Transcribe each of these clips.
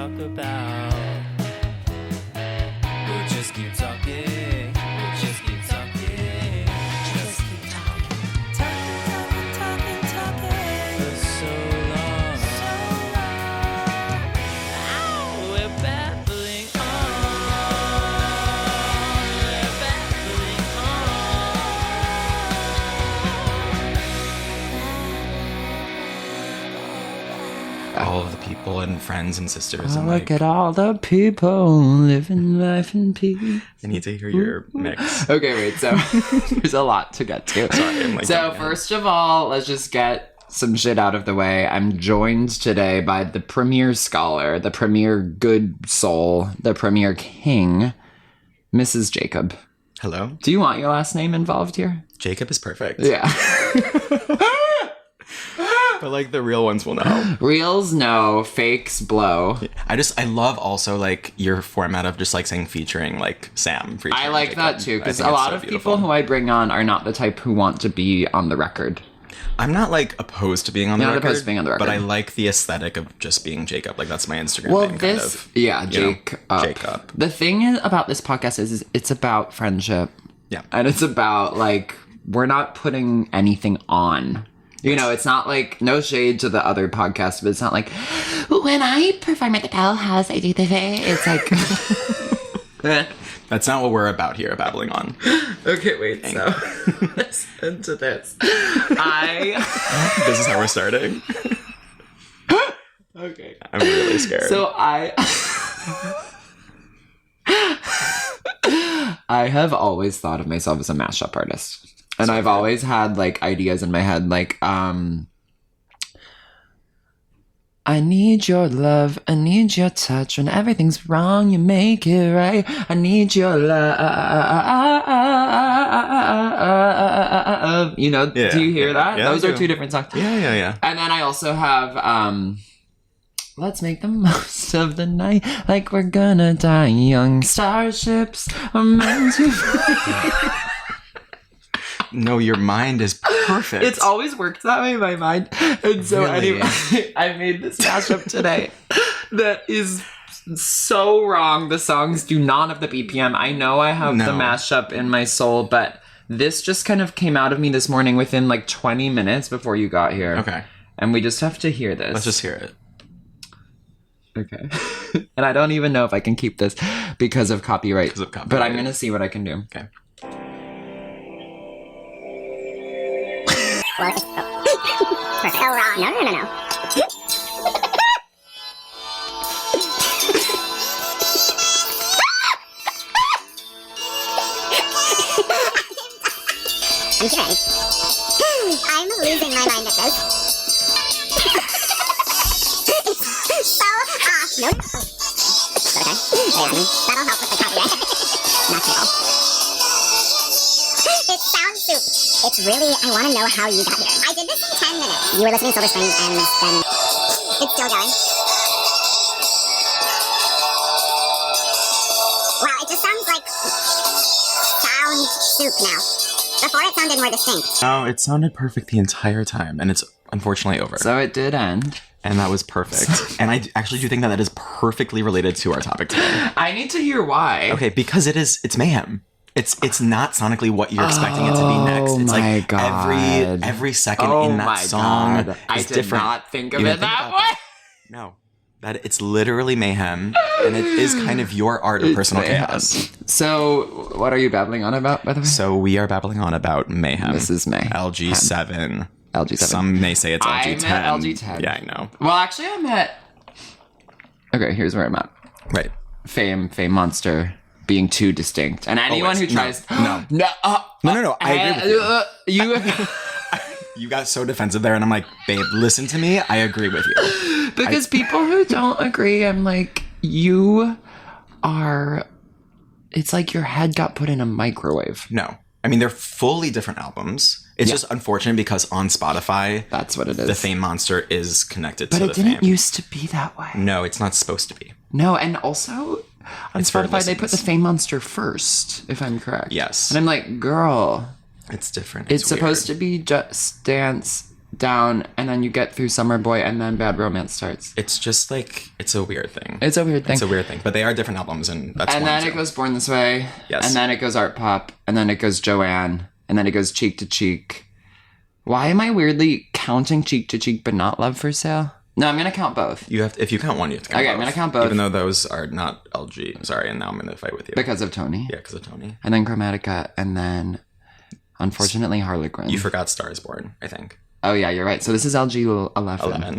talk about. We'll just keep talking. We'll just keep talking. Just keep talking. Talking. For so long. Ow, we're babbling on. We're babbling on. All of the people and friends and sisters. And Look at all the people living life in peace. I need to hear your mix. Okay, wait, so there's a lot to get to. Sorry, I'm So first of all, let's just get some shit out of the way. I'm joined today by the premier scholar, the premier good soul, the premier king, Mrs. Jacob. Hello? Do you want your last name involved here? Jacob is perfect. Yeah. But like the real ones will know. Reals no, fakes blow. I love also like your format of just like saying featuring like Sam. I like that too, because a lot of people who I bring on are not the type who want to be on the record. I'm not like opposed to being on the record. Not opposed to being on the record. But I like the aesthetic of just being Jacob. Like that's my Instagram Well, name, this, kind of, yeah, Jacob. Jacob. The thing about this podcast is it's about friendship. Yeah. And it's about, like, we're not putting anything on. You know, it's not like, no shade to the other podcast, but it's not like, when I perform at the Bell House, I do the thing. It's like... That's not what we're about here, babbling on. Okay, wait, so listen to this. This is how we're starting. Okay. I'm really scared. So I have always thought of myself as a mashup artist. And I've always had, like, ideas in my head, like, I need your love, I need your touch. When everything's wrong, you make it right. I need your love. You know, Yeah, do you hear that? Yeah, Those are two different songs. Yeah. And then I also have, let's make the most of the night like we're gonna die young. Starships are meant to fly. No, your mind is perfect. It's always worked that way in my mind. And so Really? anyway, I made this mashup today that is so wrong. The songs do not have the BPM. I know I have the mashup in my soul, but this just kind of came out of me this morning within like 20 minutes before you got here. Okay. And we just have to hear this. Let's just hear it. Okay. And I don't even know if I can keep this because of copyright. But I'm going to see what I can do. Okay. Well, it's perfect. So wrong. No. I'm kidding. I'm losing my mind at this. It's so off. Nope. Okay. That'll help with the copyright. Not at all. It sounds soup. It's really, I want to know how you got here. I did this in 10 minutes. You were listening to Silver Springs and then it's still going. Wow, it just sounds like sound soup now. Before it sounded more distinct. No, it sounded perfect the entire time, and it's unfortunately over. So it did end. And that was perfect. And I actually do think that is perfectly related to our topic today. I need to hear why. Okay, because it's mayhem. It's not sonically what you're expecting it to be next. It's like God. every second in that song God. is I did different. not think of You it didn't think that about way. No. That it's literally mayhem, and it is kind of your art of personal chaos. So, what are you babbling on about, by the way? So we are babbling on about mayhem. This is Mayhem. LG7. LG7. Some may say it's LG10. I'm at LG10. Yeah, I know. Well, actually, I'm at... Okay, here's where I'm at. Right. Fame Monster being too distinct. And anyone who tries... No. No. I agree with you. You got so defensive there, and I'm like, babe, listen to me. I agree with you. Because people who don't agree, I'm like, you are... It's like your head got put in a microwave. No. I mean, they're fully different albums. It's just unfortunate because on Spotify... That's what it is. The Fame Monster is connected to the But it didn't Fame. used to be that way. No, it's not supposed to be. No, and also... On It's for Spotify, they put the listens. Fame Monster first, if I'm correct. Yes. And I'm like, girl... It's different. It's supposed to be Just Dance down, and then you get through Summer Boy, and then Bad Romance starts. It's just like, it's a weird thing. It's a weird thing. But they are different albums, and that's And one, then too. it goes Born This Way. Yes. And then it goes Art Pop. And then it goes Joanne. And then it goes Cheek to Cheek. Why am I weirdly counting Cheek to Cheek but not Love for Sale? No, I'm going to count both. You have to, if you count one, you have to count Okay, both. I'm going to count both. Even though those are not LG. I'm sorry, and now I'm going to fight with you. Because of Tony. Yeah, because of Tony. And then Chromatica. And then, unfortunately, Harlequin. You forgot Star Is Born, I think. Oh, yeah, you're right. So this is LG 11.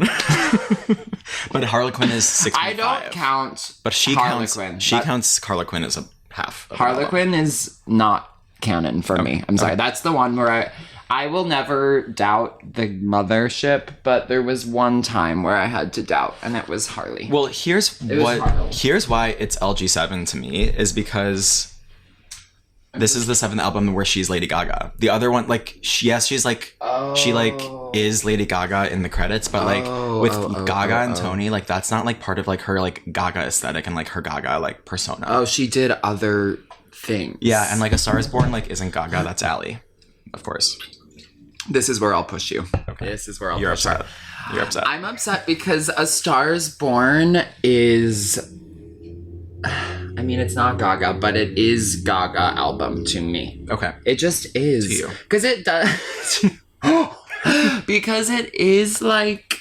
But Harlequin is 6.5. I don't count But she Harlequin. counts Harlequin as a half. Of Harlequin is not canon for me. I'm sorry. That's the one where I will never doubt the mothership, but there was one time where I had to doubt, and it was Harley. Well, here's Harley. why it's LG7 to me is because this is the 7th album where she's Lady Gaga. The other one, like, she's like, she like is Lady Gaga in the credits, but like with Gaga and Tony, like that's not like part of like her like Gaga aesthetic and like her Gaga like persona. Oh, she did other things. Yeah, and like A Star Is Born like isn't Gaga, that's Ally, of course. This is where I'll push you. Okay. This is where I'll You're push upset. you. You're upset. I'm upset because A Star Is Born is... I mean, it's not Gaga, but it is Gaga album to me. Okay. It just is. To you. Because it does... because it is, like,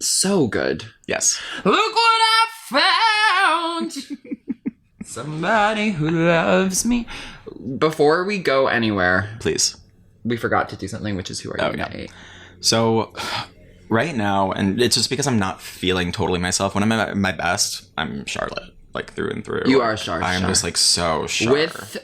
so good. Yes. Look what I found! Somebody who loves me. Before we go anywhere, Please. we forgot to do something, which is Who Are You? Yeah. So right now, and it's just because I'm not feeling totally myself. When I'm at my best, I'm Charlotte, like through and through. You are Char. I'm just like so Char. With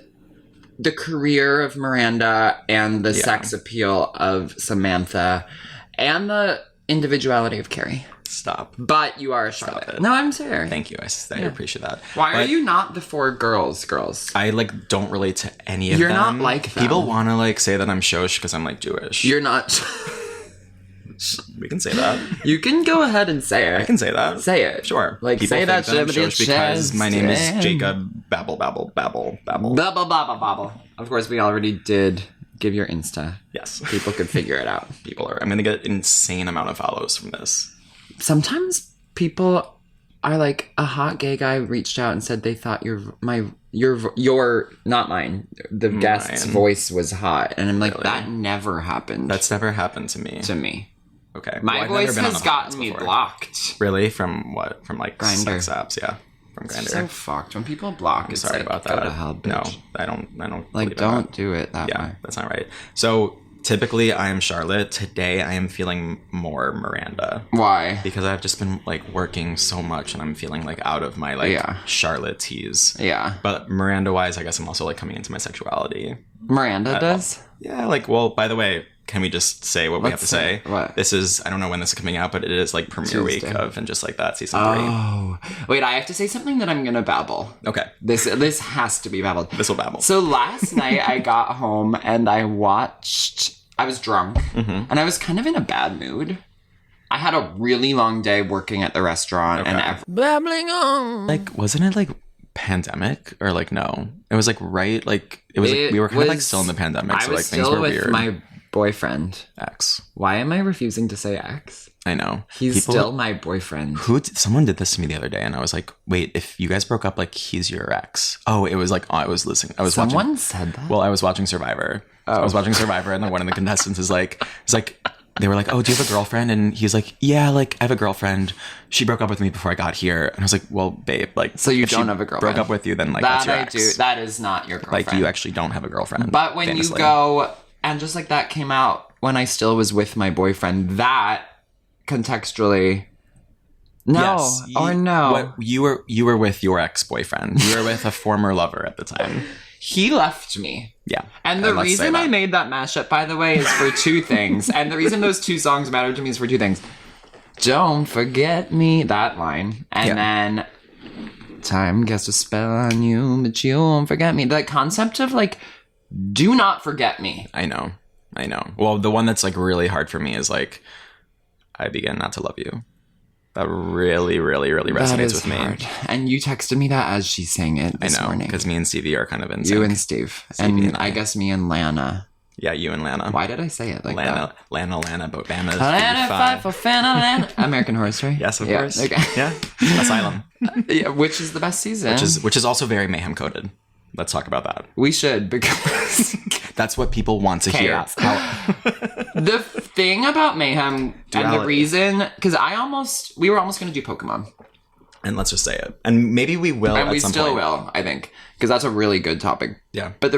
the career of Miranda and the sex appeal of Samantha and the individuality of Carrie. Stop. But you are a Charlotte. it. No, I'm serious. Thank you. I appreciate that. Why are But you not the 4 girls? I like don't relate to any of You're them. not like them. People want to like say that I'm Shosh because I'm like Jewish. You're not. We can say that. You can go ahead and say it. I can say that. Say it. Sure. Like, People say think that shit I'm with your Shosh because my name is chest. Jacob. Babble, babble, babble, babble. Blah, blah, blah, blah, blah. Of course, we already did give your Insta. Yes. People could figure it out. People are. I'm gonna get an insane amount of follows from this. Sometimes people are like, a hot gay guy reached out and said they thought your not mine, the guest's voice was hot, and I'm like, Really? that never happened. That's never happened to me. Okay. My Well, I've never voice been on has a gotten podcast me before. blocked. Really? From what? From like Grindr. sex apps? Yeah. From Grindr. So fucked. When people block, it's Sorry like, about go that. to hell, bitch. No, I don't. Like, believe don't that. do it that Yeah, way. that's not right. So typically, I am Charlotte. Today, I am feeling more Miranda Why? because I've just been like working so much, and I'm feeling like out of my like Charlotte tease. Yeah. But Miranda wise, I guess I'm also like coming into my sexuality. Miranda does? Yeah, like, well, by the way, can we just say what we have to say? What? This is, I don't know when this is coming out, but it is like premiere week Tuesday. of And Just Like That season 3. Oh. Wait, I have to say something that I'm gonna babble. Okay. This has to be babbled. This will babble. So last night I got home and I was drunk and I was kind of in a bad mood. I had a really long day working at the restaurant and babbling on. Like, wasn't it like pandemic or like no? It was like right, like it was like we were kind of like still in the pandemic, so like things were weird. My boyfriend. Ex. Why am I refusing to say ex? I know. He's still my boyfriend. Someone did this to me the other day, and I was like, "Wait, if you guys broke up, like he's your ex?" Oh, it was like I was listening. Someone said that. Well, I was watching Survivor. I was watching Survivor, and then one of the contestants is like, they were like, "Oh, do you have a girlfriend?" And he's like, "Yeah, like I have a girlfriend. She broke up with me before I got here." And I was like, "Well, babe, like, so you if she don't have a girlfriend? Broke up with you, then like that that's your I ex. do. That is not your girlfriend. Like you actually don't have a girlfriend. But when famously. you go, and just like that came out when I still was with my boyfriend, that contextually, no, Yes, or no. What, you were with your ex-boyfriend. You were with a former lover at the time. He left me. Yeah. And the let's say reason that. I made that mashup, by the way, is for 2 things. And the reason those 2 songs matter to me is for 2 things. Don't forget me, that line. And then time casts a spell on you, but you won't forget me. The concept of like, do not forget me. I know. Well, the one that's like really hard for me is like, I begin not to love you. That really, really, really resonates with me. Hard. And you texted me that as she sang it this morning. Because me and Stevie are kind of in sync. You and Steve. Stevie And I guess me and Lana. Yeah, you and Lana. Why did I say it like that? Lana, but Bama. Lana, fight for Lana. American Horror Story. Yes, of course. Okay. Yeah. Asylum. Yeah, which is the best season. Which is also very Mayhem coded. Let's talk about that. We should, because that's what people want to chaos. hear. The thing about Mayhem and the reason, because we were almost going to do Pokemon. And let's just say it. And maybe we will and at we some still point. will, I think. Because that's a really good topic. Yeah. But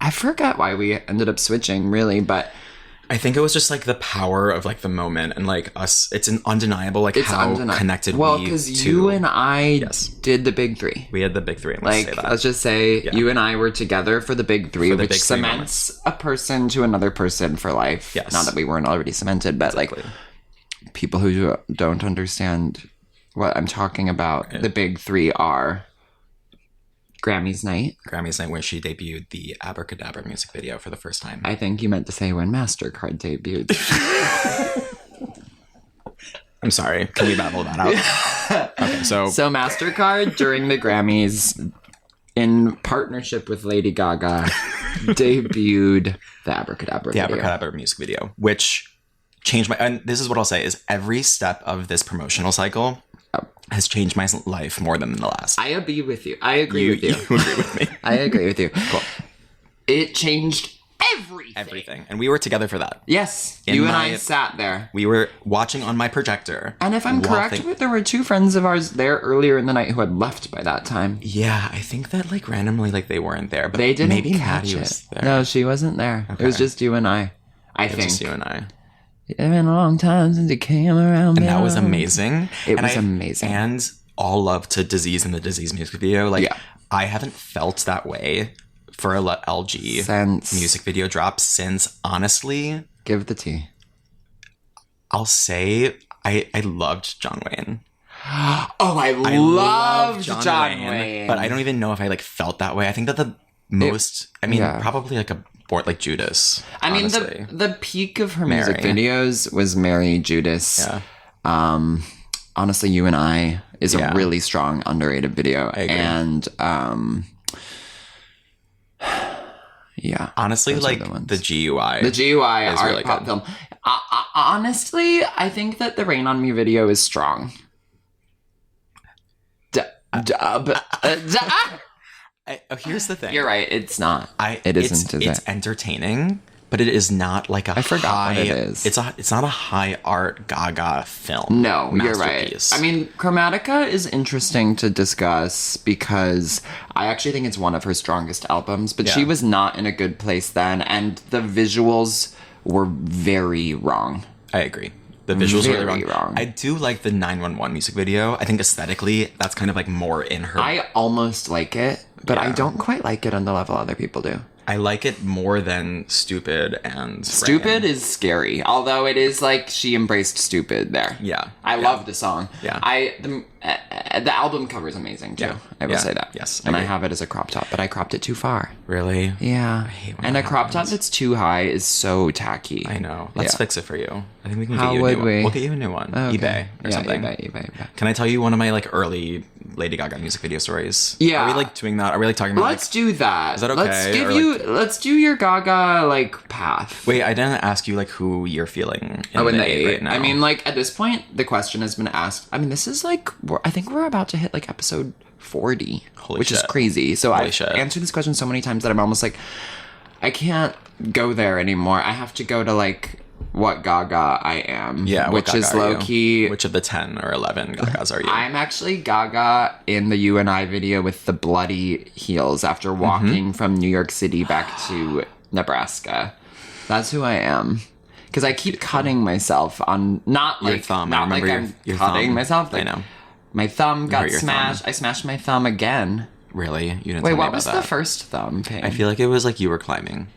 I forgot why we ended up switching, really, but... I think it was just, like, the power of, like, the moment and, like, us. It's an undeniable, like, how connected well, we because you and I did the big three. We had the big three. Let's just say you and I were together for the big three, which cements a person to another person for life. Yes. Not that we weren't already cemented, but, like, people who don't understand what I'm talking about, the big three are... Grammys night, where she debuted the Abracadabra music video for the first time. I think you meant to say when MasterCard debuted. I'm sorry. Can we battle that out? Okay, so MasterCard during the Grammys, in partnership with Lady Gaga, debuted the Abracadabra video. Abracadabra music video, which changed my... And this is what I'll say, is every step of this promotional cycle has changed my life more than the last. I agree with you. I agree with you. You agree with me. I agree with you. Cool. It changed everything. And we were together for that. Yes. You and I sat there. We were watching on my projector. And if I'm correct, there were two friends of ours there earlier in the night who had left by that time. Yeah, I think that, like, randomly, like, they weren't there. But they didn't maybe catch Maddie it. was there. No, she wasn't there. Okay. It was just you and I. I think. Just you and I. It's been a long time since you came around. And that was amazing. It was amazing. And all love to Disease and the Disease music video. Like, I haven't felt that way for a LG music video drop since, honestly... Give the tea. I'll say I loved John Wayne. Oh, I loved John Wayne. But I don't even know if I, like, felt that way. I think that the most... probably, like, like Judas. I mean, the peak of her music videos was Mary, Judas. Yeah. Honestly, You and I is a really strong, underrated video. I agree. And, honestly, like, the GUI. The GUI is art really pop good. film. Honestly, I think that the Rain on Me video is strong. Here's the thing. You're right. It's not. It's entertaining, but it is not like a I forgot what it is. It's not a high art Gaga film. No, you're right. I mean, Chromatica is interesting to discuss because I actually think it's one of her strongest albums, but she was not in a good place then, and the visuals were very wrong. I agree. The visuals are really wrong. I do like the 911 music video. I think aesthetically, that's kind of like more in her. I almost like it, but I don't quite like it on the level other people do. I like it more than Stupid and Stupid is scary, although it is like she embraced Stupid there. Yeah. I love the song. Yeah. The album cover is amazing too. Yeah. I will say that. Yes. And I have it as a crop top, but I cropped it too far. Really? Yeah. I hate when and that a crop happens. top that's too high is so tacky. I know. Let's fix it for you. I think we can How get you a would new we? one. We'll get you a new one. Okay. eBay or something. eBay. Can I tell you one of my like early Lady Gaga music video stories? Yeah. Are we like doing that? Are we like talking about Let's do that. Is that okay? Let's do your Gaga like path. Wait, I didn't ask you like who you're feeling in in the the eight eight. right now. I mean, like at this point, the question has been asked. I mean, this is like I think we're about to hit like episode 40, which is crazy. So I've answered this question so many times that I'm almost like, I can't go there anymore. I have to go to like what Gaga I am. Yeah, which is low key. Which of the 10 or 11 Gagas are you? I'm actually Gaga in the You and I video with the bloody heels after walking from New York City back to Nebraska. That's who I am. Because I keep cutting myself on not like your thumb. Not I remember like your I'm cutting thumb. myself. Like, I know. My thumb got your smashed. thumb. I smashed my thumb again. Really? You didn't Wait, tell me what about was that. the first thumb pain? I feel like it was like you were climbing.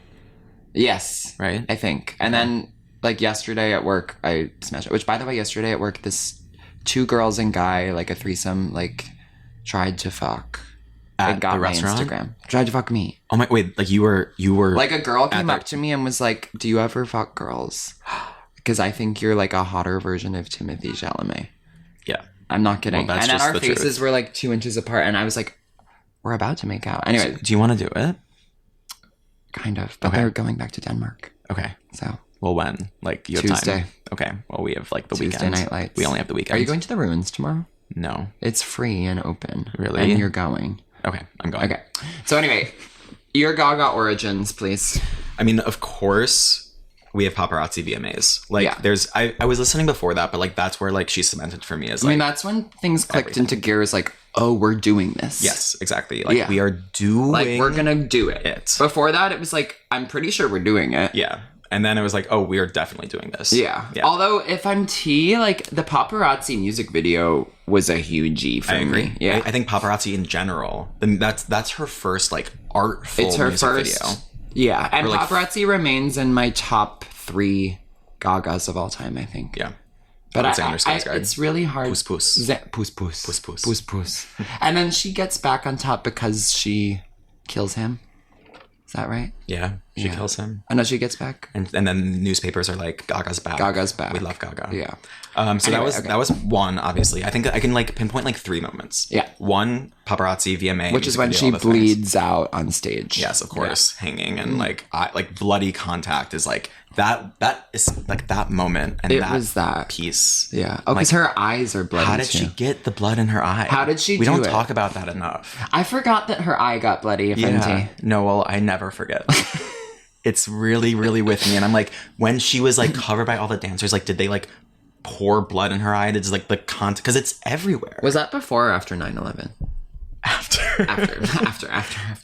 Yes. Right? I think. And then like yesterday at work, I smashed it. Which, by the way, yesterday at work, this 2 girls and guy, like a threesome, like tried to fuck. At got the my restaurant? Instagram. Tried to fuck me. Oh my, wait, like you were Like a girl came up to me and was like, "Do you ever fuck girls? Because I think you're like a hotter version of Timothy Chalamet." Yeah. I'm not kidding. Well, that's and then just our the faces truth. were like 2 inches apart, and I was like, "We're about to make out." Anyway, Do you want to do it? kind of. But Okay. they're going back to Denmark. Okay. So Well, when? Like, you have Tuesday. time? Okay. Well, we have, like, the Tuesday weekend. night lights. We only have the weekend. Are you going to the ruins tomorrow? No. It's free and open. Really? And you're going. Okay, I'm going. Okay. So anyway, your Gaga origins, please. I mean, of course, we have paparazzi VMAs. Like, Yeah. there's... I was listening before that, but, like, that's where, like, she cemented for me as, like... I mean, that's when things clicked into gears, like, oh, we're doing this. Yes, exactly. Like, Yeah. we are doing... Like, we're gonna do it. Before that, it was like, I'm pretty sure we're doing it. Yeah. And then it was like, oh, we are definitely doing this. Yeah. Although, if I'm T, like, the paparazzi music video was a huge E for I agree. me. Yeah. I think paparazzi in general, that's her first, like, artful It's her music first. video. Yeah. And Or, like, paparazzi remains in my top 3 Gagas of all time, I think. Yeah. But I would say Under Skarsgård. it's really hard. Puss Puss. Puss Puss. Puss Puss. Puss Puss. And then she gets back on top because she kills him. Is that right? Yeah, she kills him. I know she gets back. And then newspapers are like, Gaga's back. Gaga's back. We love Gaga. Yeah. So Anyway, that was one, obviously. I think I can, like, pinpoint, like, 3 moments. Yeah. One, paparazzi, VMA. Which is music when video, she all the things. bleeds out on stage. Yes, of course, hanging and like bloody contact is like that is like that moment and It was that. piece. Yeah. Oh, because her eyes are bloody. How did she get the blood in her eye? How did she We do don't it? talk about that enough. I forgot that her eye got bloody, Fenty. No, well, I never forget. It's really, really with me, and I'm like, when she was like covered by all the dancers, like, did they like pour blood in her eye? Did like the contact? Because it's everywhere. Was that before or after 9/11? After.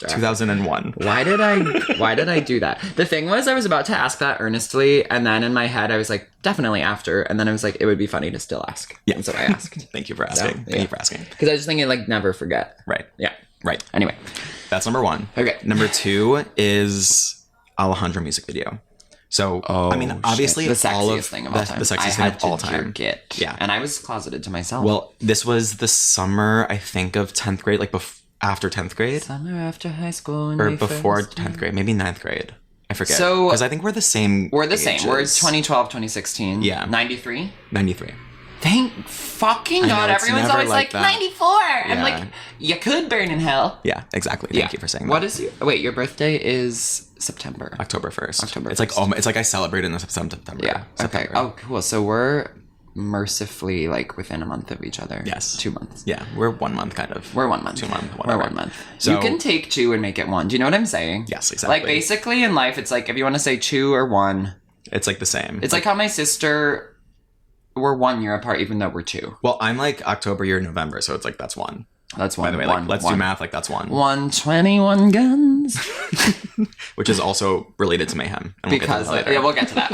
2001. Why did I do that? The thing was, I was about to ask that earnestly, and then in my head I was like, definitely after, and then I was like, it would be funny to still ask. Yeah. And so I asked. Thank you for asking. Thank you for asking. Because I was just thinking, like, never forget. Right. Yeah. Right. Anyway. That's number 1. Okay. Number 2 is Alejandro music video. So, I mean, obviously, the sexiest all of thing of all time. The sexiest I thing had of all to time. jerk it. Yeah. And I was closeted to myself. Well, this was the summer, I think, of 10th grade, like after 10th grade. Summer after high school. Or before 10th grade, maybe 9th grade. I forget. So- because I think we're the same. We're the same. We're ages. 2012, 2016. Yeah. 93. 93. Thank fucking know, God. it's Everyone's never always like like that. 94. I'm Yeah. like, you could burn in hell. Yeah, exactly. Thank you for saying that. What is your... Wait, your birthday is September. October 1st. October It's like 1st. it's like I celebrate in September. Yeah. Okay. September. Oh, cool. So we're mercifully like within a month of each other. Yes. 2 months. Yeah, we're 1 month kind of. We're 1 month. 2 month. We're Whatever. 1 month. So- you can take 2 and make it 1. Do you know what I'm saying? Yes, exactly. Like basically in life, it's like if you want to say 2 or 1, It's like the same. it's like how my sister, we're 1 year apart, even though we're 2. Well, I'm like October, you're November, so it's like that's 1. That's 1. By the way, like, let's do math, like that's 1. 121 guns. Which is also related to Mayhem. And we'll get to Because that later. yeah, we'll get to that.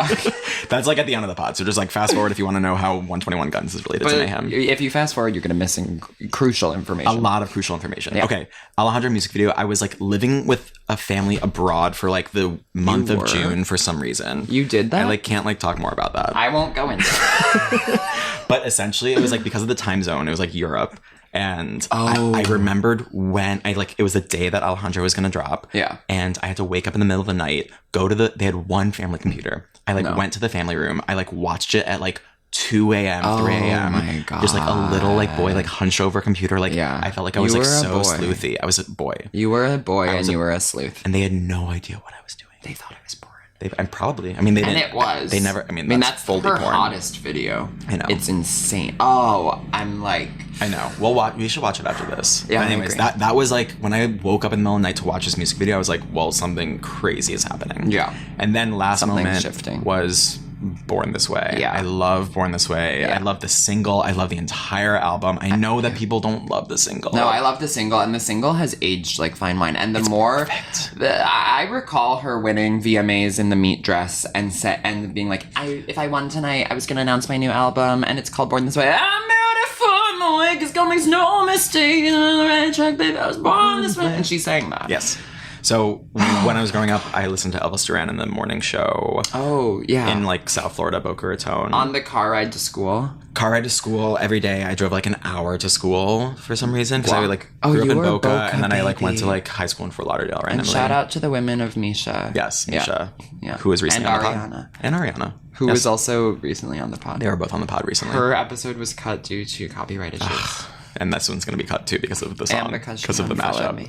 That's like at the end of the pod. So just like fast forward if you want to know how 121 Guns is related to But Mayhem. if you fast forward, you're gonna miss some crucial information. A lot of crucial information. Yeah. Okay. Alejandro music video. I was like living with a family abroad for like the month You of were? June for some reason. You did that? I like can't like talk more about that. I won't go into it. But essentially it was like because of the time zone, it was like Europe. And Oh. I remembered when it was the day that Alejandro was going to drop. Yeah. And I had to wake up in the middle of the night, they had one family computer. I went to the family room. I like watched it at like 2 a.m., 3 a.m. Oh my God. Just like a little like boy, like hunched over a computer. Like, Yeah. I felt like I You was like were a so boy. sleuthy. I was a boy. You were a boy and was you were a sleuth. And they had no idea what I was doing. They thought I was boring. They didn't. And it was. They never, that's fully her porn. hottest video. I know. It's insane. Oh, I'm like... I know. We should watch it after this. Yeah, But I anyways, agree. that was like when I woke up in the middle of the night to watch this music video, I was like, well, something crazy is happening. Yeah. And then last Something's moment shifting. was Born This Way. Yeah. I love Born This Way. Yeah. I love the single. I love the entire album. I know that people don't love the single. No, I love the single, and the single has aged like fine wine. And perfect. I recall her winning VMAs in the meat dress and being like, if I won tonight, I was gonna announce my new album, and it's called Born This Way. I'm beautiful, my wig is gone, makes no mistake. On the right track, baby, I was born this way. And she sang that. Yes. So when I was growing up, I listened to Elvis Duran in the morning show Oh yeah. in like South Florida, Boca Raton. On the car ride to school. Car ride to school every day. I drove like an hour to school for some reason because I like Oh, grew up you in were Boca, Boca, and then I like went to baby. like high school in Fort Lauderdale randomly. And shout out to the women of Misha. Yes, Yeah. Misha, Yeah. who was recently And on the Ariana. pod. And Ariana, Who Yes. was also recently on the pod. They were both on the pod recently. Her episode was cut due to copyright issues. And this one's going to be cut too because of the song. And because of the mashup. me.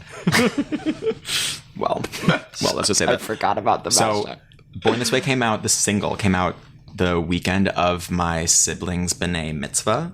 Well, let's just say that. I forgot about the So, mashup. Born This Way came out, the single came out the weekend of my siblings' B'nai mitzvah.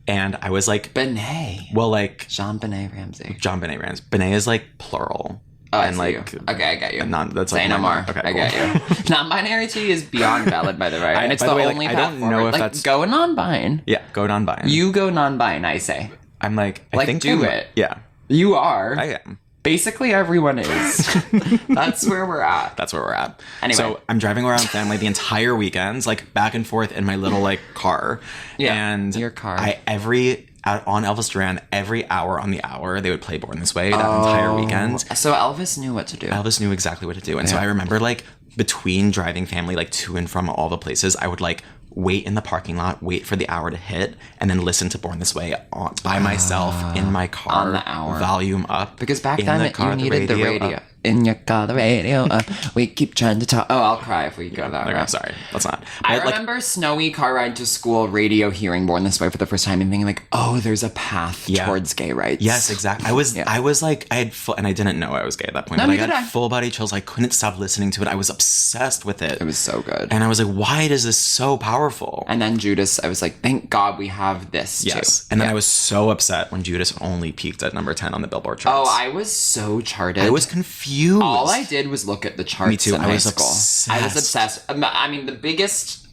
And I was like... B'nai. Well, like... Jean Benet Ramsey. B'nai is like plural. Oh, and I see like... you. Okay, I get you. That's Say like no more. Okay, I cool. get you. Non-binary tea is beyond valid, by the way. And it's by the the way, like, only I path don't forward. know if like, that's- go non-bin. Yeah, go non-bin. You go non-bin, I say. I'm like... I Like, think do it. Yeah. You are. I am. Basically, everyone is. That's where we're at. That's where we're at. Anyway. So I'm driving around family the entire weekends, like back and forth in my little like car. Yeah, and your car. On Elvis Duran, every hour on the hour, they would play Born This Way that entire weekend. So Elvis knew what to do. Elvis knew exactly what to do. And so I remember like between driving family like to and from all the places, I would like wait in the parking lot, wait for the hour to hit, and then listen to Born This Way by myself in my car. On the hour. Volume up. Because back in then, the car, you needed the radio. up. In your car, the radio. We keep trying to talk. Oh, I'll cry if we go that Okay, route. sorry. Let's not. I But, like, remember snowy car ride to school, radio hearing Born This Way for the first time and thinking like, oh, there's a path towards gay rights. Yes, exactly. I was like, I had full, and I didn't know I was gay at that point. No, but I neither got did I. full body chills. I couldn't stop listening to it. I was obsessed with it. It was so good. And I was like, why is this so powerful? And then Judas, I was like, thank God we have this Yes. too. And then I was so upset when Judas only peaked at number 10 on the Billboard charts. Oh, I was so charted. I was confused. All I did was look at the charts. Me too. In I high was school. obsessed. I was obsessed. I mean, the biggest.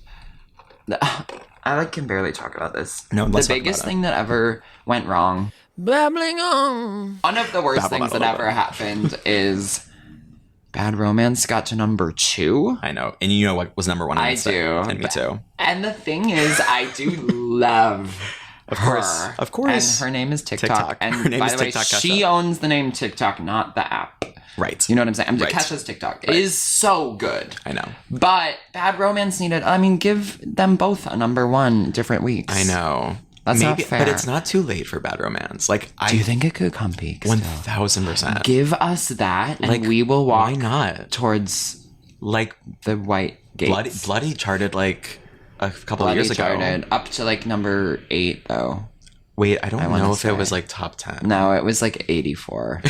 I can barely talk about this. No, let's the talk biggest about it. thing that ever went wrong. Babbling on. One of the worst Babble things on that a little ever happened is Bad Romance got to number 2. I know. And you know what was number 1 on I Insta? do. And me too. And the thing is, I do love course. her. Of course. And her name is TikTok. TikTok. And Her name by is the way, TikTok she Kesha. owns the name TikTok, not the app. Right. You know what I'm saying? Right. Kesha's TikTok is so good. I know. But Bad Romance needed, I mean, give them both a number 1 different weeks. I know. That's not fair. But it's not too late for Bad Romance. Like, Do you think it could come peak still? 1000%. Give us that and Like, we will walk why not? towards Like, the white gates. Bloody charted like a couple of Bloody years ago. charted up to like number 8 though. Wait, I don't wanna know if say. it was like top 10. No, it was like 84.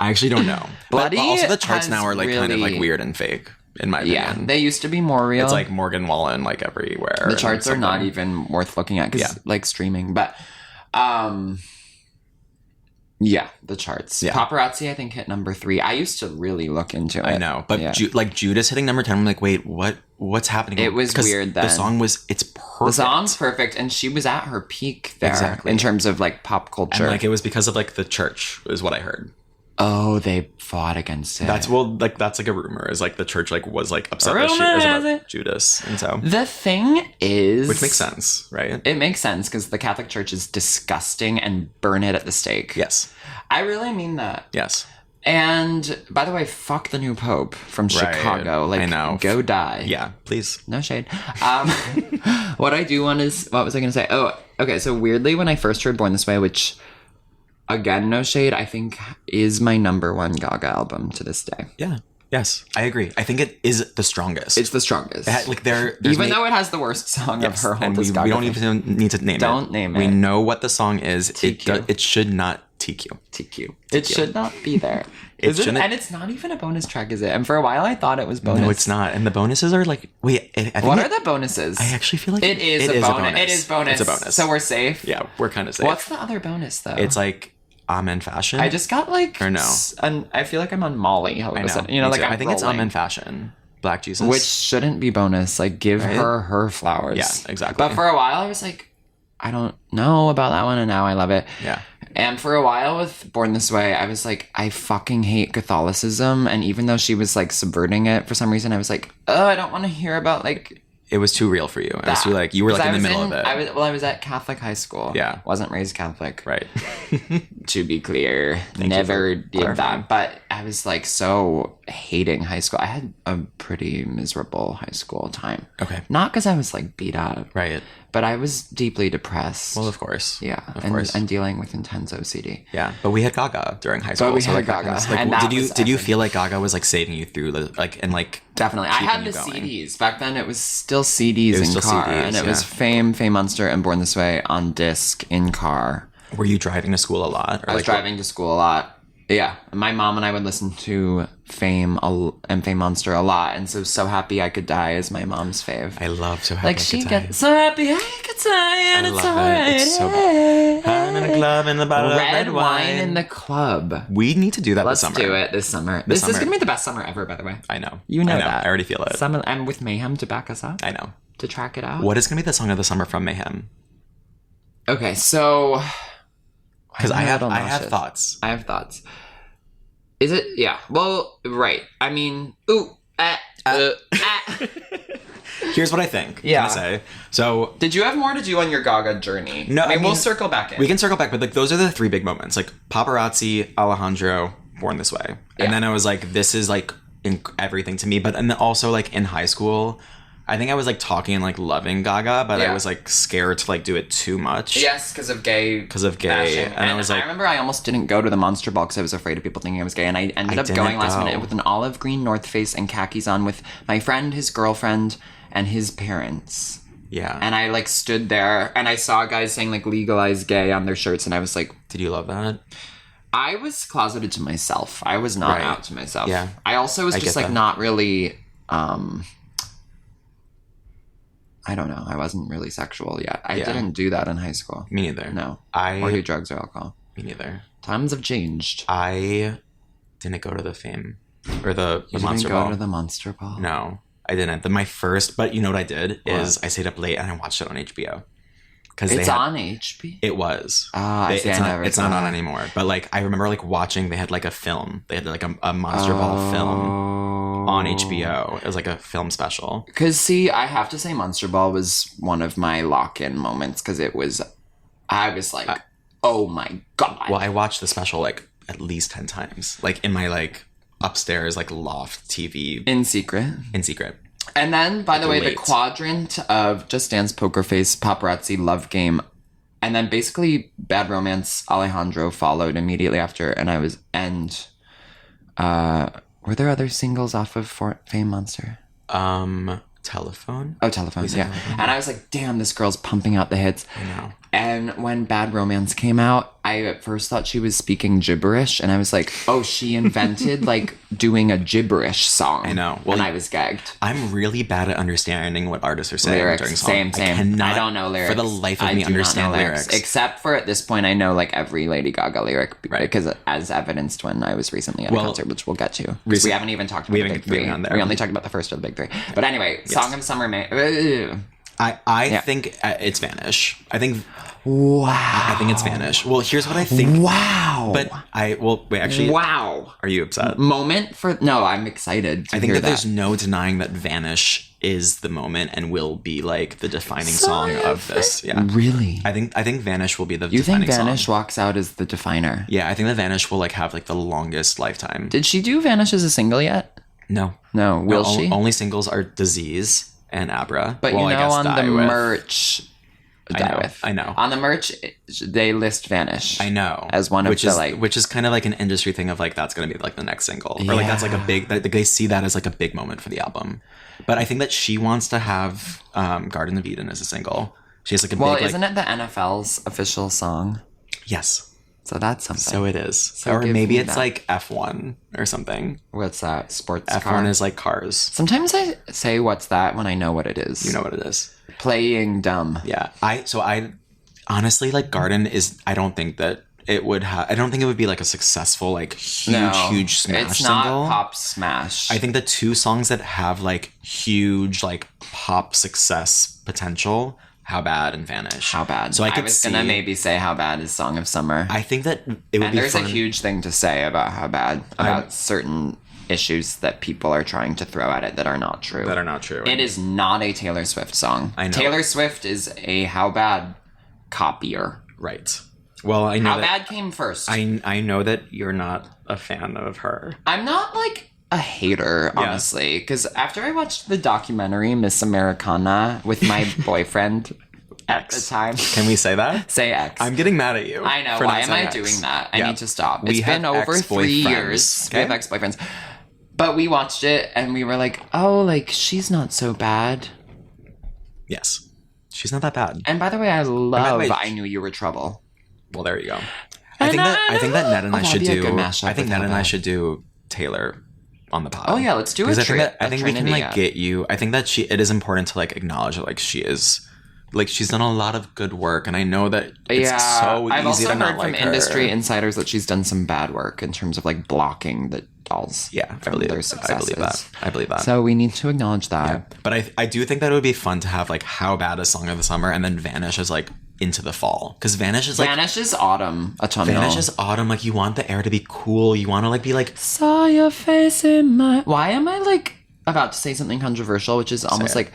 I actually don't know. Bloody but also the charts has now are like kind of like really- weird and fake, in my Yeah, opinion. they used to be more real. It's like Morgan Wallen like everywhere. the charts are not even worth looking at because like streaming. But yeah, the charts. Yeah. Paparazzi, I think, hit number 3. I used to really look into it. I know, but yeah. like Judas hitting number 10, I'm like, wait, what's happening? It was 'Cause weird The then. song it's perfect. The song's perfect, and she was at her peak there Exactly. in terms of like pop culture. And like it was because of like the church is what I heard. Oh, they fought against it. That's like a rumor is like the church like was like upset Rumor that she has was it. about Judas, and so The thing is, which makes sense, right? It makes sense because the Catholic Church is disgusting and burn it at the stake. Yes, I really mean that. yes. And by the way, fuck the new Pope from Right. Chicago. Like, I know. go die. Yeah, please. No shade. What I do want is, what was I going to say? Oh, okay. So weirdly, when I first heard Born This Way, which again, no shade, I think is my number 1 Gaga album to this day. Yeah. Yes, I agree. I think it is the strongest. It's the strongest. like there's Even though it has the worst song of her whole and we discography. don't even need to name it. Don't name We it. know what the song is. TQ. It should not TQ. TQ. It should not be there. It Is it? shouldn't- And it's not even a bonus track, is it? And for a while, I thought it was bonus. No, it's not. And the bonuses are like wait. I think What are the bonuses? I actually feel like It is a bonus. It is bonus. It's a bonus. So we're safe. Yeah, we're kind of safe. What's the other bonus though? It's like in fashion. I just got like Or no. And I feel like I'm on Molly. All of I a know. sudden. You know, Me like too. I'm I think it's rolling. in fashion. Black Jesus. Which shouldn't be bonus. Like give Right? her flowers. Yeah, exactly. But for a while, I was like, I don't know about that one, and now I love it. Yeah. And for a while with Born This Way, I was like, I fucking hate Catholicism. And even though she was like subverting it for some reason, I was like, oh, I don't want to hear about like It was too real for you. It was that. too like you were like 'Cause in the I was middle of it. I was at Catholic high school. Yeah. Wasn't raised Catholic. Right. To be clear, you never for did clarifying. that. But I was like so hating high school. I had a pretty miserable high school time. Okay. Not because I was like beat up, Right. but I was deeply depressed. Well, of course. yeah, Of and, course. and dealing with intense OCD. Yeah, but we had Gaga during high school. we so had like that Gaga, kind of- like, and that did you was did you epic. feel like Gaga was like saving you through the like and like Definitely. I had the keeping you going? CDs. Back then it was still CDs It was in still car. CDs, and it was yeah. Fame Munster, and Born This Way on disc in car. Were you driving to school a lot? Or I was driving to school a lot. Yeah, my mom and I would listen to Fame and Fame Monster a lot, and so happy I could die is my mom's fave. I love So Happy Like I she Could Die. gets so happy I could die, and I it's love alright. it. It's so good. I'm in a club in the bottle of Red wine in the club. We need to do that Let's this summer. do it this summer. This is gonna be the best summer ever, by the way. I know. You know I that. I already feel it. Summer, and with Mayhem to back us up, I know. to track it out. What is going to be the song of the summer from Mayhem? Okay, so Because I have nauseous. thoughts. I have thoughts. Is it? Yeah. Well, right. I mean, Here's what I think. Yeah. Can I say? So Did you have more to do on your Gaga journey? No, I mean, we'll circle back in. we can circle back, but like those are the three big moments. Like Paparazzi, Alejandro, Born This Way. Yeah. And then I was like, this is like everything to me. But and then also like in high school, I think I was like talking and like loving Gaga, but Yeah. I was like scared to like do it too much. Yes, because of gay. bashing. And I was like, I remember I almost didn't go to the Monster Ball because I was afraid of people thinking I was gay, and I ended up didn't going last go. minute with an olive green North Face and khakis on with my friend, his girlfriend, and his parents. yeah. And I like stood there and I saw guys saying like legalize gay on their shirts, and I was like, Did you love that? I was closeted to myself. I was not Right. out to myself. Yeah. I also was I just get like that. not really I don't know. I wasn't really sexual yet. I Yeah. didn't do that in high school. Me neither. No. I Or do drugs or alcohol. me neither. Times have changed. I didn't go to the Fame or the You Monster didn't go Ball. to the Monster Ball? No, I didn't. My first, but you know what I did is What? I stayed up late and I watched it on HBO. Because It's on HB? It was. Ah, I see, I never it's saw not on that. anymore. But like I remember like watching. They had like a film. They had like a Monster Ball film on HBO. It was like a film special. Because, see, I have to say Monster Ball was one of my lock-in moments because I was like, oh my God. Well, I watched the special like at least 10 times, like in my like upstairs like loft TV In secret. in secret. And then, by the way, the Late. quadrant of Just Dance, Poker Face, Paparazzi, Love Game, and then basically Bad Romance, Alejandro followed immediately after, were there other singles off of Fame Monster? Telephone. Oh, Telephone, said yeah. Telephone. And I was like, damn, this girl's pumping out the hits. I know. And when Bad Romance came out, I at first thought she was speaking gibberish, and I was like, oh, she invented like doing a gibberish song. I know. Well, and I was gagged. I'm really bad at understanding what artists are saying Lyrics, during songs. same. I cannot, I don't know lyrics. for the life of I me do not understand know lyrics. Except for at this point, I know like every Lady Gaga lyric Right. because as evidenced when I was recently at a Well, concert, which we'll get to. 'Cause recent- we haven't even talked about we the haven't- big we three. haven't gone there. We only talked about the first of the big three. But anyway, Song of Summer I Yeah. think it's Vanish. I think Wow. it's Vanish. Well, here's what I think. Wow. But wait, actually, wow. are you upset? Moment for no, I'm excited to I think hear that there's no denying that Vanish is the moment and will be like the defining song of this. Yeah. Really? I think Vanish will be the You think defining Vanish song. walks out as the definer? Yeah, I think that Vanish will like have like the longest lifetime. Did she do Vanish as a single yet? No. No. Will No, she? Only singles are Disease and Abra. But Well, you I know, guess on the Die With. merch, I know. On the merch, they list Vanish. I know. As one of which the, is, like- which is kind of like an industry thing of like that's going to be like the next single, or like that's like a big. They see that as like a big moment for the album. But I think that she wants to have Garden of Eden as a single. She has like a Well, big. isn't it the NFL's official song? Yes. So that's something. So it is. So or give maybe me it's that. like F1 or something. What's that? Sports F1 car? is like cars. Sometimes I say "What's that?" when I know what it is. You know what it is. Playing dumb. Yeah. I honestly like Garden is. I don't think that it would have. I don't think it would be like a successful like huge smash It's not single. pop smash. I think the two songs that have like huge like pop success potential, How Bad and Vanish. How bad? So I could was see. gonna maybe say How Bad is Song of Summer. I think that it would and be there's fun. a huge thing to say about How Bad, about certain issues that people are trying to throw at it that are not true. that are not true. It is not a Taylor Swift song. I know. Taylor Swift is a How Bad copier. right. Well, I know How that. Bad came first. I know that you're not a fan of her. I'm not like a hater, honestly, because after I watched the documentary Miss Americana with my boyfriend at the time, Can we say that? say X. I'm getting mad at you. I know. for Why not am I saying X. doing that? I Yeah. need to stop. We It's been have over 3 ex-boyfriends, years. We okay? have ex-boyfriends. But we watched it and we were like, oh, like, she's not so bad. Yes. She's not that bad. And by the way, I by the love way, I Knew You Were Trouble. Well, there you go. I think that Ned and I should do. I think Ned and I should do Taylor on the pod. Oh yeah, let's do it. I think we can like get you. I think that it is important to like acknowledge that like she is. Like, she's done a lot of good work, and I know that it's so easy I've also to not heard like from industry insiders that she's done some bad work in terms of, like, blocking the dolls from their successes. I believe that. So we need to acknowledge that. Yeah. But I do think that it would be fun to have, like, How Bad is Song of the Summer, and then Vanish as, like, into the fall. Because Vanish is, like... Vanish is autumn, autumnal. Vanish is autumn. Like, you want the air to be cool. You want to, like, be like... Saw your face in my... Why am I, like, about to say something controversial, which is almost like...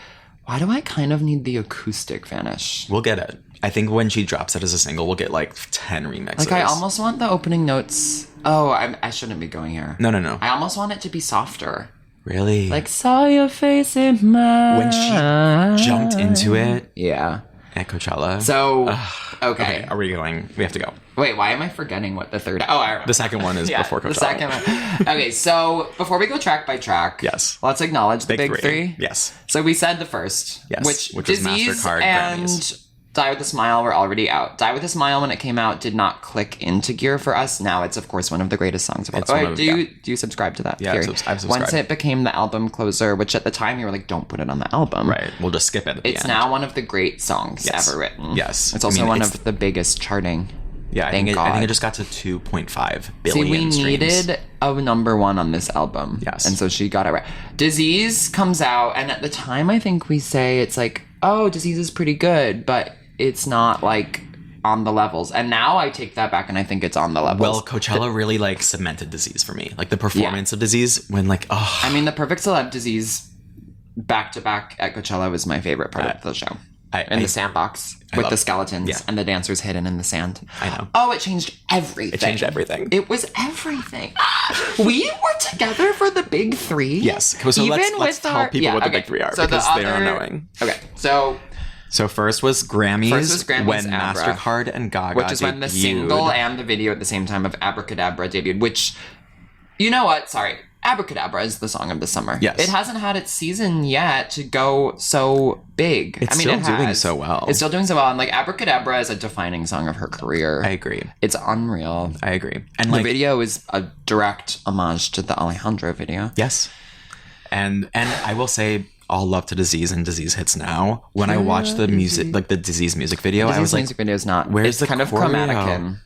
Why do I kind of need the acoustic Vanish? We'll get it. I think when she drops it as a single, we'll get like 10 remixes. Like, I almost want the opening notes. Oh, I shouldn't be going here. No. I almost want it to be softer. Really? Like, saw your face in my... When she jumped into it. Yeah. At Coachella. So, okay. Are we going? We have to go. Wait, why am I forgetting what the third... Oh, I remember. The second one is before Coachella. The second one. Okay, so before we go track by track... Yes. Let's acknowledge the big three. Yes. So we said the first. Yes. Which was Disease MasterCard and Grammys. Die With a Smile were already out. Die With a Smile, when it came out, did not click into gear for us. Now it's, of course, one of the greatest songs of all time. Do you subscribe to that Yeah, theory? I've subscribed. Once it became the album closer, which at the time you were like, don't put it on the album. Right. We'll just skip it at the It's end. now one of the great songs ever written. Yes. It's also one of the biggest charting. Yeah, I think it just got to 2.5 billion streams. Needed a number one on this album. Yes. And so she got it right. Disease comes out, and at the time I think we say it's like, oh, Disease is pretty good, but it's not like on the levels. And now I take that back and I think it's on the levels. Well, Coachella really like cemented Disease for me. Like the performance of Disease when like, oh. I mean, the Perfect Celeb Disease back to back at Coachella was my favorite part of the show. In the sandbox with the skeletons and the dancers hidden in the sand. I know. Oh, it changed everything. It was everything. We were together for the big three. Yes. So let's tell people what the big three are because they're unknowing. Okay. So first was Grammys, when Abra, MasterCard and Gaga which is when the single and the video at the same time of Abracadabra debuted, which, you know what? Sorry. Abracadabra is the song of the summer. Yes. It hasn't had its season yet to go so big. It's still doing so well. It's still doing so well. And like Abracadabra is a defining song of her career. I agree. It's unreal. I agree. And the video is a direct homage to the Alejandro video. Yes. And I will say all love to Disease and Disease Hits Now. When I watched the music, like the Disease music video, I was like, music video is not. Where's the kind of Chromatican?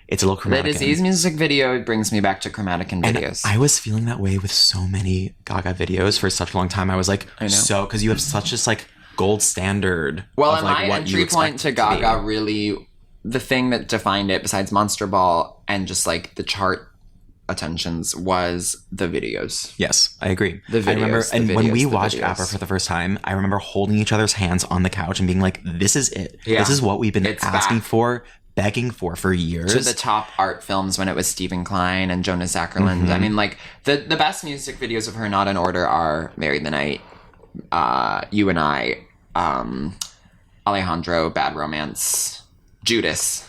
It's a little Chromatican. The Disease music video brings me back to Chromatican videos. I was feeling that way with so many Gaga videos for such a long time. I was like, because you have such this like gold standard. Well, of, and like, my entry point to Gaga really, the thing that defined it besides Monster Ball and just like the chart attentions was the videos. Yes, I agree. The videos. I remember, when we watched Abra for the first time, I remember holding each other's hands on the couch and being like, this is it. Yeah. This is what we've been asking for. Begging for years. To the top art films when it was Stephen Klein and Jonas Zackerland. Mm-hmm. I mean, like, the best music videos of her, not in order, are Marry the Night, You and I, Alejandro, Bad Romance, Judas.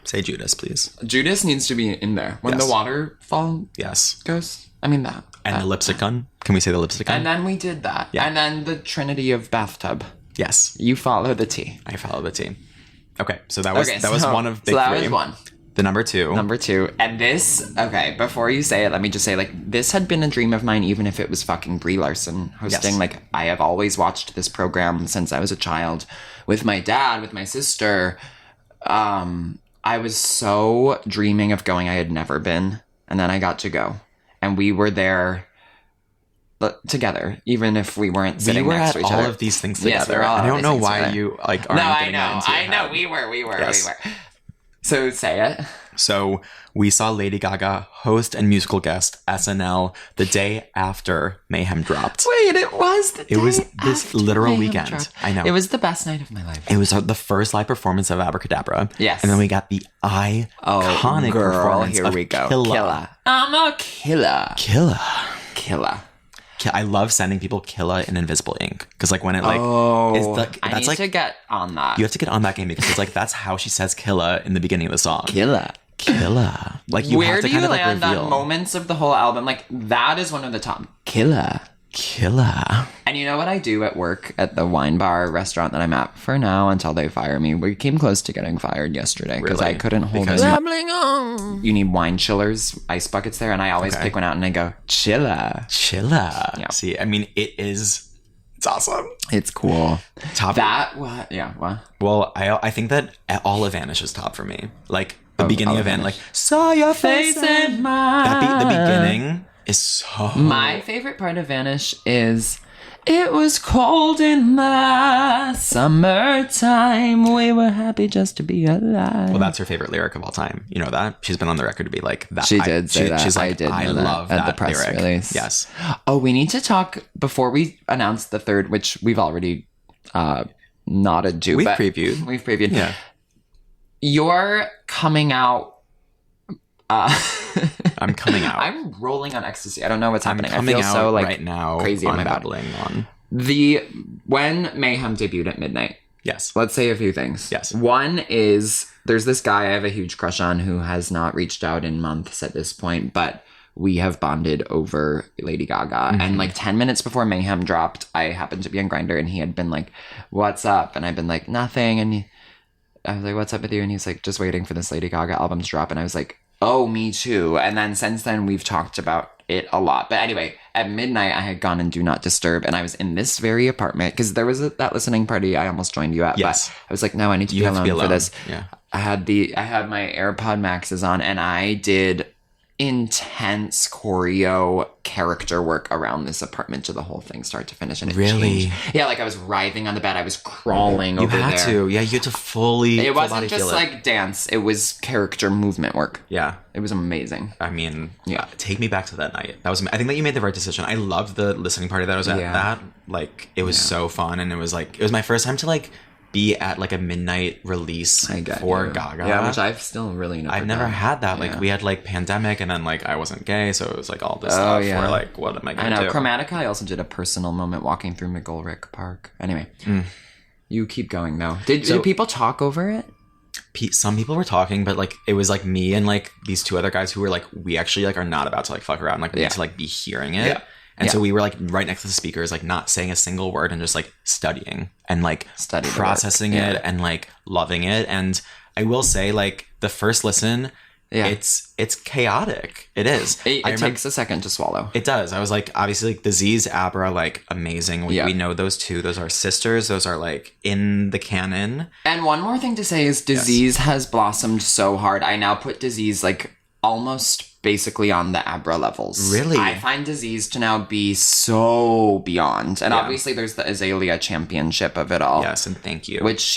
Say Judas, please. Judas needs to be in there. When the waterfall goes. I mean, that. And the lipstick gun. Can we say the lipstick gun? And then we did that. Yeah. And then the Trinity of Bathtub. Yes. You follow the T. I follow the T. Okay, so that was one of big three. So that was one. The number two. And this, okay, before you say it, let me just say, like, this had been a dream of mine, even if it was fucking Brie Larson hosting. Yes. Like, I have always watched this program since I was a child with my dad, with my sister. I was so dreaming of going. I had never been. And then I got to go. And we were there together, even if we weren't sitting next to each other. We were at all of these things together. Yes, we were all I don't know why you like aren't getting that into your head. We were. So say it. So we saw Lady Gaga host and musical guest SNL the day after Mayhem dropped. Wait, it was the day It was this literal Mayhem weekend. dropped. I know. It was the best night of my life. It was the first live performance of Abracadabra. Yes. And then we got the iconic performance here of we go. Killa. I'm a killer. Killa. I love sending people Killa in invisible ink because like when it like is like I need to get on that. You have to get on that game because it's like that's how she says Killa in the beginning of the song. Killa. Like you Where have to do you kind of like land reveal. on moments of the whole album? Like that is one of the top. Killa. Killer. And you know what I do at work at the wine bar restaurant that I'm at for now until they fire me? We came close to getting fired yesterday because I couldn't hold it. Rambling on. You need wine chillers, ice buckets there, and I always pick one out and I go, chilla. Chilla. Yeah. See, I mean, it's awesome. It's cool. Top. That, what? Yeah, what? Well, I think that all of Vanish is top for me. Like, the beginning of Vanish, like, saw your face in mine. the beginning is so... My favorite part of Vanish is, it was cold in the summertime. We were happy just to be alive. Well, that's her favorite lyric of all time. You know that? She's been on the record to be like that. She did say that. She's like, I did know I that love at that the press lyric. release. Yes. Oh, we need to talk before we announce the third, which we've already nodded to. We've but previewed. We've previewed. Yeah. You're coming out. I'm coming out. I'm rolling on ecstasy. I don't know what's I'm happening. coming I feel out so like right now. crazy in my body. babbling on. When Mayhem debuted at midnight. Yes. Let's say a few things. Yes. One is there's this guy I have a huge crush on who has not reached out in months at this point, but we have bonded over Lady Gaga. Mm-hmm. And like 10 minutes before Mayhem dropped, I happened to be on Grindr and he had been like, "What's up?" And I'd been like, "Nothing." And I was like, "What's up with you?" And he's like, "Just waiting for this Lady Gaga album to drop." And I was like, "Oh, me too." And then since then we've talked about it a lot. But anyway, at midnight I had gone and Do Not Disturb, and I was in this very apartment because there was that listening party I almost joined you at. Yes. But I was like, no, I need to You be have alone, to be alone. for this. Yeah. I had my AirPod Maxes on, and I did intense choreo character work around this apartment to the whole thing start to finish. And it Really? changed. Yeah, like I was writhing on the bed. I was crawling You over had there. to. Yeah, you had to fully It full wasn't body just feel it. like dance. It was character movement work. Yeah. It was amazing. I mean, Yeah. take me back to that night. That was. I think that you made the right decision. I loved the listening party that I was at. Yeah. That like it was so fun, and it was my first time to like be at like a midnight release for Gaga. Yeah, which I've still really I've never had that. Like Yeah. we had like pandemic, and then like I wasn't gay, so it was like all this stuff. yeah. Where like, what am I I gonna know. do? Chromatica, I also did a personal moment walking through McGolrick Park. Anyway, you keep going though. Did people talk over it? Some people were talking, but like it was like me and like these two other guys who were like, we actually like are not about to like fuck around. Like we need to like be hearing it. Yeah. And so we were like right next to the speakers, like not saying a single word and just like studying and like Study the work. processing it and like loving it. And I will say like the first listen, it's chaotic. It is. It takes a second to swallow. It does. I was like, obviously, like Disease, Abra, like amazing. We know those two. Those are sisters. Those are like in the canon. And one more thing to say is Disease has blossomed so hard. I now put Disease like almost basically on the Abra levels. Really? I find Disease to now be so beyond. And obviously there's the Azalea championship of it all. Yes, and thank you. Which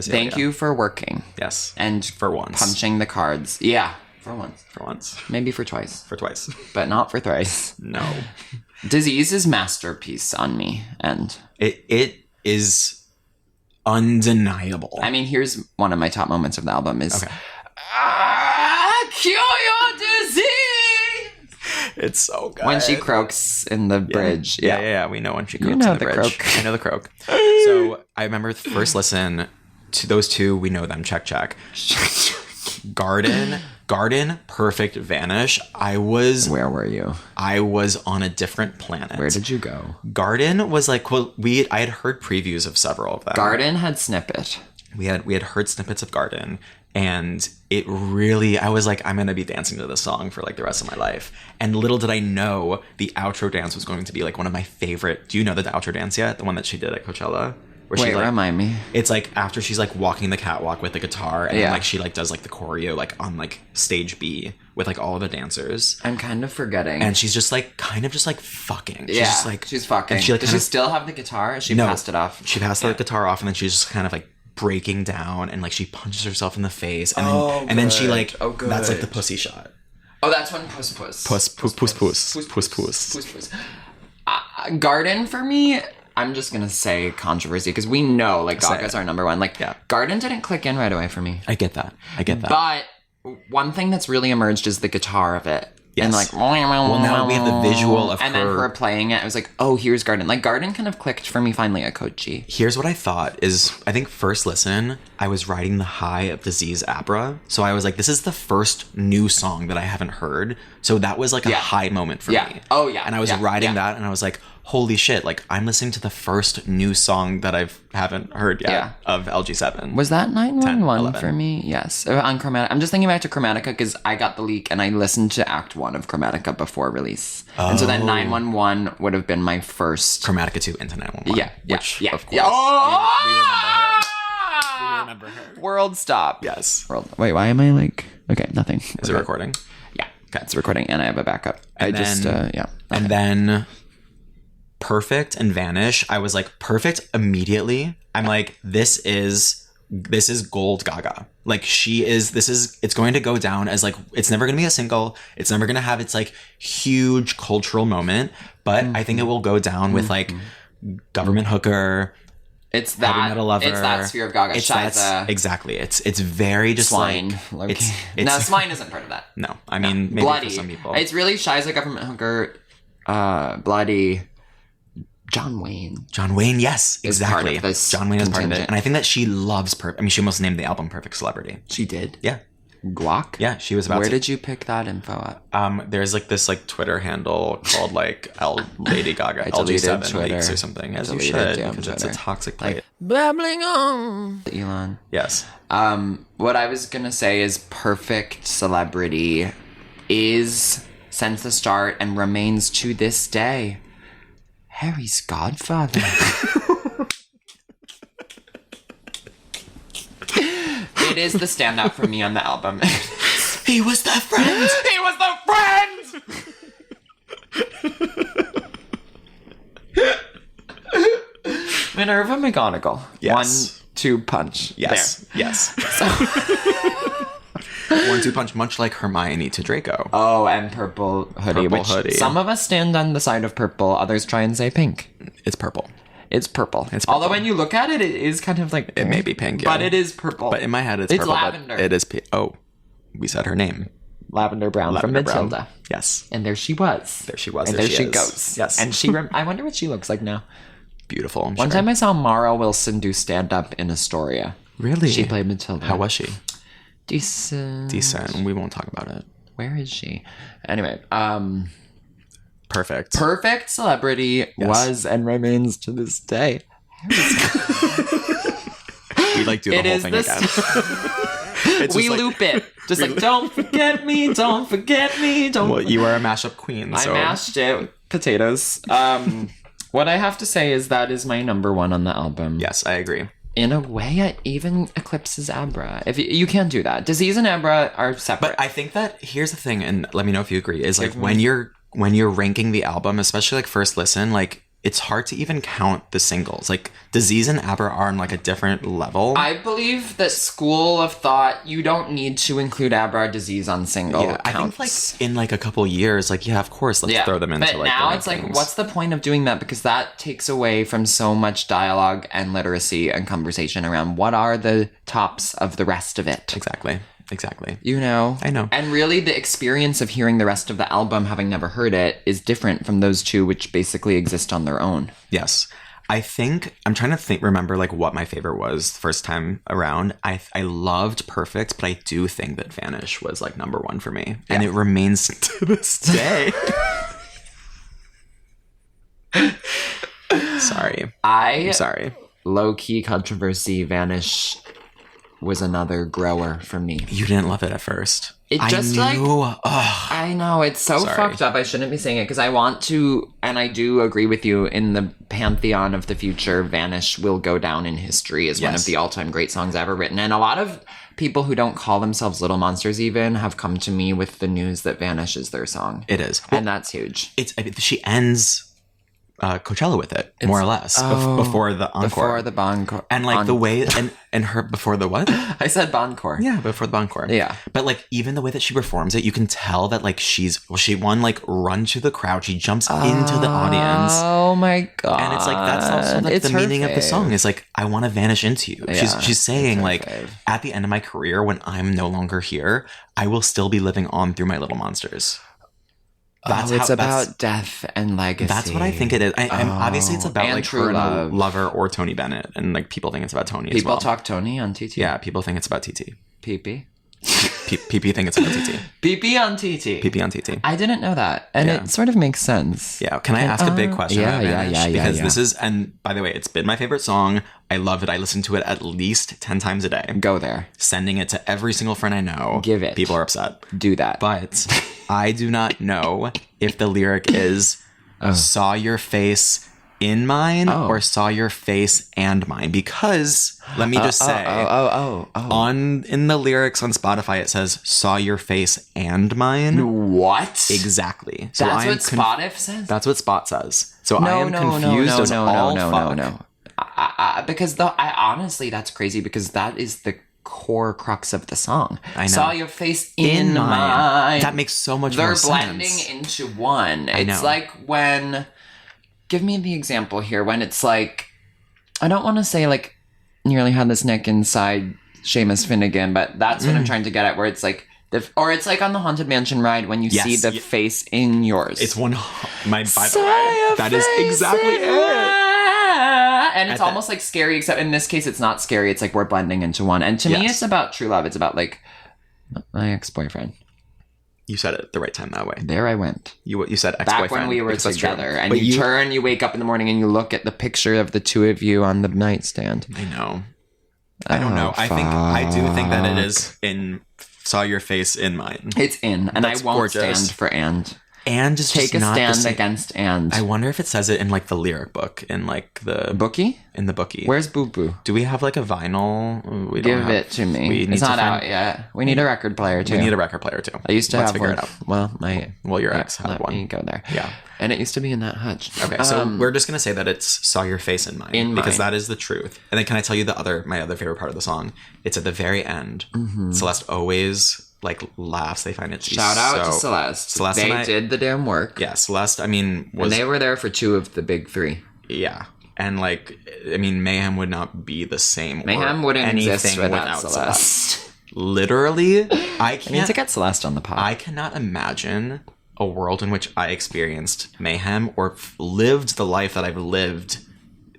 thank you for working. Yes. And for once. Punching the cards. Yeah. For once. For once. Maybe for twice. For twice. But not for thrice. No. Disease is masterpiece on me. And it is undeniable. I mean, here's one of my top moments of the album is cure your disease. It's so good. When she croaks in the bridge. Yeah. We know when she croaks know in the the bridge. croak. I know the croak. So I remember the first listen to those two. We know them. Check. Garden, Perfect, Vanish. Where were you? I was on a different planet. Where did you go? Garden was like, well, I had heard previews of several of them. Garden had Snippet. We had heard snippets of Garden, and it really, I was like, I'm gonna be dancing to this song for like the rest of my life. And little did I know the outro dance was going to be like one of my favorite. Do you know the outro dance yet? The one that she did at Coachella? Where Wait, she, like, remind me. It's like after she's like walking the catwalk with the guitar, and then, like she like does like the choreo like on like stage B with like all of the dancers. I'm kind of forgetting. And she's just like kind of just like fucking. She's yeah, just, like, she's fucking. And she, like, Does she still have the guitar? Or she passed it off? She passed the guitar off, and then she's just kind of like breaking down, and like she punches herself in the face, and then she like that's like the pussy shot. Oh, that's when puss. Garden for me, I'm just gonna say controversy because we know like Gaga's our number one. Like Garden didn't click in right away for me. I get that. But one thing that's really emerged is the guitar of it. Yes. And like, well, now we have the visual of and then her playing it. I was like, oh, here's Garden. Like Garden kind of clicked for me finally at Kochi. Here's what I thought is, I think first listen, I was riding the high of Disease Abra. So I was like, this is the first new song that I haven't heard. So that was like a high moment for me. Oh yeah. And I was riding that, and I was like, holy shit, like I'm listening to the first new song that I haven't heard yet of LG7. Was that 911 10, for me? Yes. On Chromatica. I'm just thinking back to Chromatica because I got the leak and I listened to Act 1 of Chromatica before release. And so then 911 would have been my first. Chromatica 2 into 911. Yeah. Which, of course, Yeah. Oh! we remember her. World stop. Yes. Wait, why am I like... Okay, nothing. Is it recording? Yeah. Okay. It's recording and I have a backup. And then Perfect and Vanish. I was like, Perfect immediately. I'm like, this is gold Gaga. Like it's going to go down as like, it's never going to be a single. It's never going to have its like huge cultural moment, but I think it will go down with like Government Hooker. It's that Heavy Metal Lover. It's that sphere of Gaga. Exactly. It's very just Swine. like no, Swine isn't part of that. No, I mean maybe Bloody. for some people. It's really Shiza, Government Hooker, Bloody, John Wayne. John Wayne, yes, exactly. John Wayne is part of it, and I think that she loves Perfect. I mean, she almost named the album "Perfect Celebrity." She did. Yeah. Guac. Yeah, she was about. Where did you pick that info at? There's like this like Twitter handle called like Lady Gaga LG7 leaks or something. As you should, because it's a toxic place. Babbling on. Elon. Yes. What I was gonna say is Perfect Celebrity is since the start and remains to this day Harry's godfather. It is the standout for me on the album. He was the friend. He was the friend. Minerva McGonagall. Yes. 1-2 punch. Yes. There. Yes. 1-2 punch, much like Hermione to Draco. Oh, and purple hoodie. Purple hoodie. Some of us stand on the side of purple. Others try and say pink. It's purple. It's purple. It's purple. Although when you look at it, it is kind of like pink. It may be pink, yeah. But it is purple. But in my head, it's purple. It's lavender. It is oh, we said her name. Lavender Brown from Matilda. Brown. Yes. And there she was. There she was. And there she goes. Yes. And she. I wonder what she looks like now. Beautiful. One time I saw Mara Wilson do stand up in Astoria. Really? She played Matilda. How was she? Decent. We won't talk about it. Where is she? Anyway, Perfect. Perfect Celebrity was and remains to this day. We like do the whole thing again. We loop it. Just like, don't forget me, don't forget me, don't. Well, you are a mashup queen. So. I mashed it. Potatoes. What I have to say is that is my number one on the album. Yes, I agree. In a way, it even eclipses Abra. If you can't do that. Disease and Abra are separate. But I think that here's the thing, and let me know if you agree, is like when you're ranking the album, especially like first listen, like it's hard to even count the singles. Like Disease and Abra are on like a different level. I believe that school of thought, you don't need to include Abra Disease on single counts. I think like in like a couple years, like of course, let's throw them into but like. But now it's like, what's the point of doing that? Because that takes away from so much dialogue and literacy and conversation around what are the tops of the rest of it. Exactly. You know? I know. And really the experience of hearing the rest of the album, having never heard it, is different from those two, which basically exist on their own. Yes. I think, I'm trying to remember like what my favorite was the first time around. I loved Perfect, but I do think that Vanish was like number one for me. Yeah. And it remains to this day. I'm sorry. Low-key controversy, Vanish was another grower for me. You didn't love it at first. I know, it's so fucked up. I shouldn't be saying it because I want to, and I do agree with you, in the pantheon of the future, Vanish will go down in history as one of the all-time great songs ever written. And a lot of people who don't call themselves Little Monsters even have come to me with the news that Vanish is their song. It is. And that's huge. She ends Coachella with it, more or less, before the encore. Before the Boncore. And like the way, and her, before the what? I said Boncore. Yeah, before the Boncore. Yeah. But like, even the way that she performs it, you can tell that like she like runs to the crowd, she jumps into the audience. Oh my God. And it's like, that's also like the meaning of the song is like, I want to vanish into you. Yeah, she's saying like, at the end of my career, when I'm no longer here, I will still be living on through my little monsters. It's about death and legacy. That's what I think it is. Obviously, it's about like true her love. and Lover or Tony Bennett, and like people think it's about Tony as well. People talk Tony on TT. Yeah, people think it's about TT. PP. PP think it's on TT. PP on TT. PP on TT. I didn't know that. And it sort of makes sense. Yeah. Can I ask a big question? Yeah. Because this is, and by the way, it's been my favorite song. I love it. I listen to it at least 10 times a day. Go there. Sending it to every single friend I know. Give it. People are upset. Do that. But I do not know if the lyric is saw your face in mine or saw your face and mine, because let me just say in the lyrics on Spotify it says saw your face and mine. What? Exactly. So that's what Spotify says? That's what Spot says. So I am confused as all fuck. Because honestly that's crazy, because that is the core crux of the song. I know. Saw your face in mine. That makes so much more sense. They're blending into one. It's like when... Give me the example here. When it's like... I don't want to say like nearly had this neck inside Seamus Finnegan, but that's what I'm trying to get at, where it's like... or it's like on the Haunted Mansion ride when you see the face in yours. It's one... By the way, that is exactly it. And it's almost like scary, except in this case, it's not scary. It's like we're blending into one. And to me, it's about true love. It's about like my ex-boyfriend. You said it at the right time that way. There I went. You said ex-boyfriend. Back when we were together. And you wake up in the morning and you look at the picture of the two of you on the nightstand. I know. I don't know. I do think that it is in saw your face in mine. It's in. And I won't stand for and. And just take a stand against and. I wonder if it says it in like the lyric book, in like the bookie. In the bookie. Where's Boo Boo? Do we have like a vinyl? We don't have it to me. It's not out yet. We need a record player too. I used to have one. It out. Well, your ex had one. Let me go there. Yeah. And it used to be in that hutch. Okay, so we're just gonna say that it's saw your face in mine, because that is the truth. And then can I tell you my other favorite part of the song? It's at the very end. Celeste always like laughs. They find it. Shout out to Celeste. They did the damn work. Yeah, Celeste. I mean, and they were there for 2 of the big 3. Yeah, and like, I mean, Mayhem would not be the same. Mayhem wouldn't exist without Celeste. Literally, I need to get Celeste on the pod. I cannot imagine a world in which I experienced Mayhem or lived the life that I've lived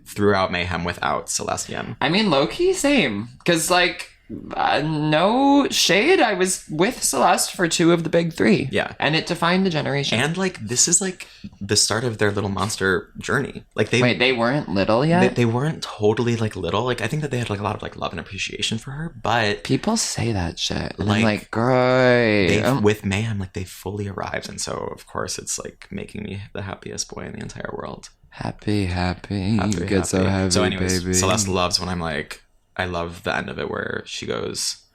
throughout Mayhem without Celeste Yim. I mean, low-key, same. Because, like, no shade, I was with Celeste for 2 of the big 3. Yeah. And it defined a generation. And, like, this is, like, the start of their Little Monster journey. Like, they weren't little yet? They weren't totally, like, little. Like, I think that they had, like, a lot of, like, love and appreciation for her, but... People say that shit. Like, I'm like, great. With Mayhem, like, they fully arrived, and so, of course, it's, like, making me the happiest boy in the entire world. Happy. You get so happy, so anyways, baby. Celeste loves when I'm like... I love the end of it where she goes,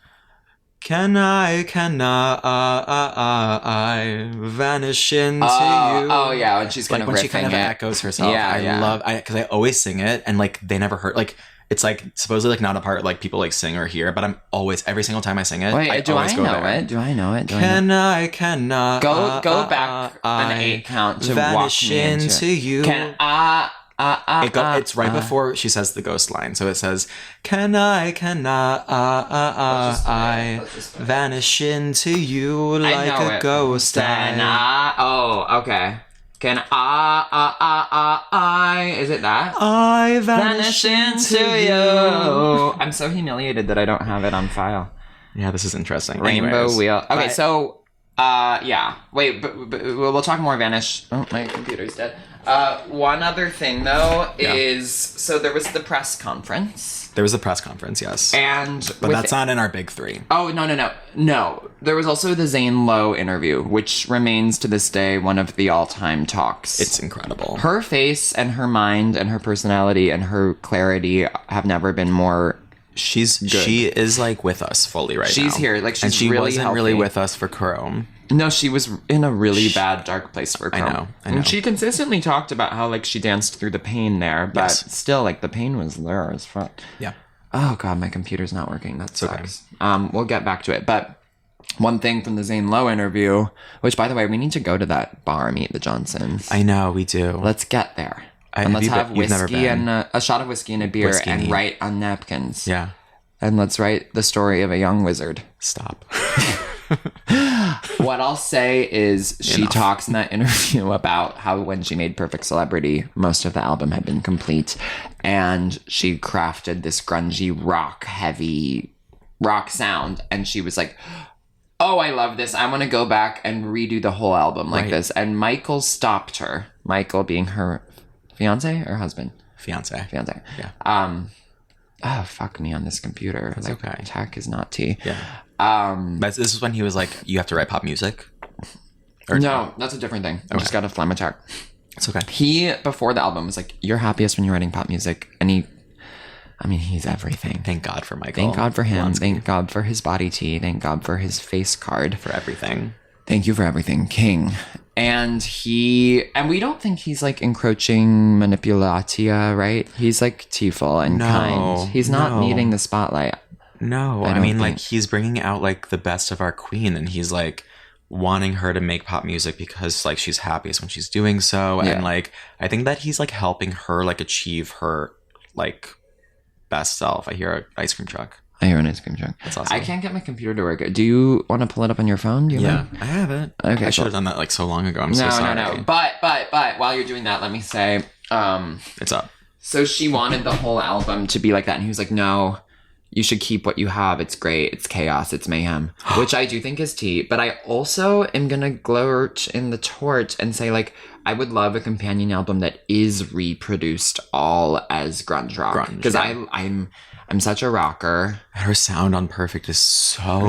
Can I vanish into you? Oh, yeah, when she's kind of when she kind of echoes herself. Yeah, I love, because I always sing it, and like they never heard, like it's like supposedly like not a part like people like sing or hear, but I'm always every single time I sing it. Wait, do I know it? Go back an 8 count to vanish walk me into you. It's right before before she says the ghost line. So it says, Can I vanish into you like a ghost? Okay. Can I? Is it that? I vanish into you. I'm so humiliated that I don't have it on file. Yeah, this is interesting. Rainbow Wheel. Okay, so, yeah. Wait, but we'll talk more Vanish. Oh, my computer's dead. One other thing, though, is... So there was the press conference. There was a press conference, yes. But that's not in our big 3. Oh, no. There was also the Zane Lowe interview, which remains to this day one of the all-time talks. It's incredible. Her face and her mind and her personality and her clarity have never been more... She is like with us fully right now. She's here, like she's and she really wasn't healthy. really with us for Chrome. No, she was in a really bad dark place for Chrome. I know. And she consistently talked about how like she danced through the pain there, but still like the pain was there as fuck. Yeah. Oh god, my computer's not working. That sucks. Okay. We'll get back to it, but one thing from the Zane Lowe interview, which by the way, we need to go to that bar, Meet the Johnsons. I know, we do. Let's get there. And let's have whiskey and a shot of whiskey and a beer and write on napkins. Yeah. And let's write the story of a young wizard. Stop. What I'll say is she talks in that interview about how when she made Perfect Celebrity, most of the album had been complete. And she crafted this grungy, rock, heavy rock sound. And she was like, oh, I love this. I want to go back and redo the whole album like this. And Michael stopped her. Michael being her fiance or husband? Fiance. Yeah. Oh, fuck me on this computer. That's okay. Tech is not tea. Yeah. This is when he was like, you have to write pop music? Or no, that's a different thing. I just got a phlegm attack. It's okay. He, before the album, was like, you're happiest when you're writing pop music. And he's everything. Thank God for Michael. Thank God for him. Blonsky. Thank God for his body tea. Thank God for his face card. For everything. Thank you for everything, King. And we don't think he's like encroaching manipulatia, right? He's like tearful and kind. He's not needing the spotlight. No, I mean, like, he's bringing out like the best of our queen, and he's like wanting her to make pop music because like she's happiest when she's doing so. And like, I think that he's like helping her like achieve her like best self. I hear an ice cream truck. I hear an ice cream truck. That's awesome. I can't get my computer to work. Do you want to pull it up on your phone? Do you mind? I have it. Okay, I should have done that like so long ago. I'm so sorry. No. But while you're doing that, let me say, it's up. So she wanted the whole album to be like that, and he was like, no, you should keep what you have. It's great. It's chaos. It's mayhem, which I do think is tea. But I also am going to gloat in the torch and say, like, I would love a companion album that is reproduced all as grunge rock. Because I'm such a rocker. Her sound on Perfect is so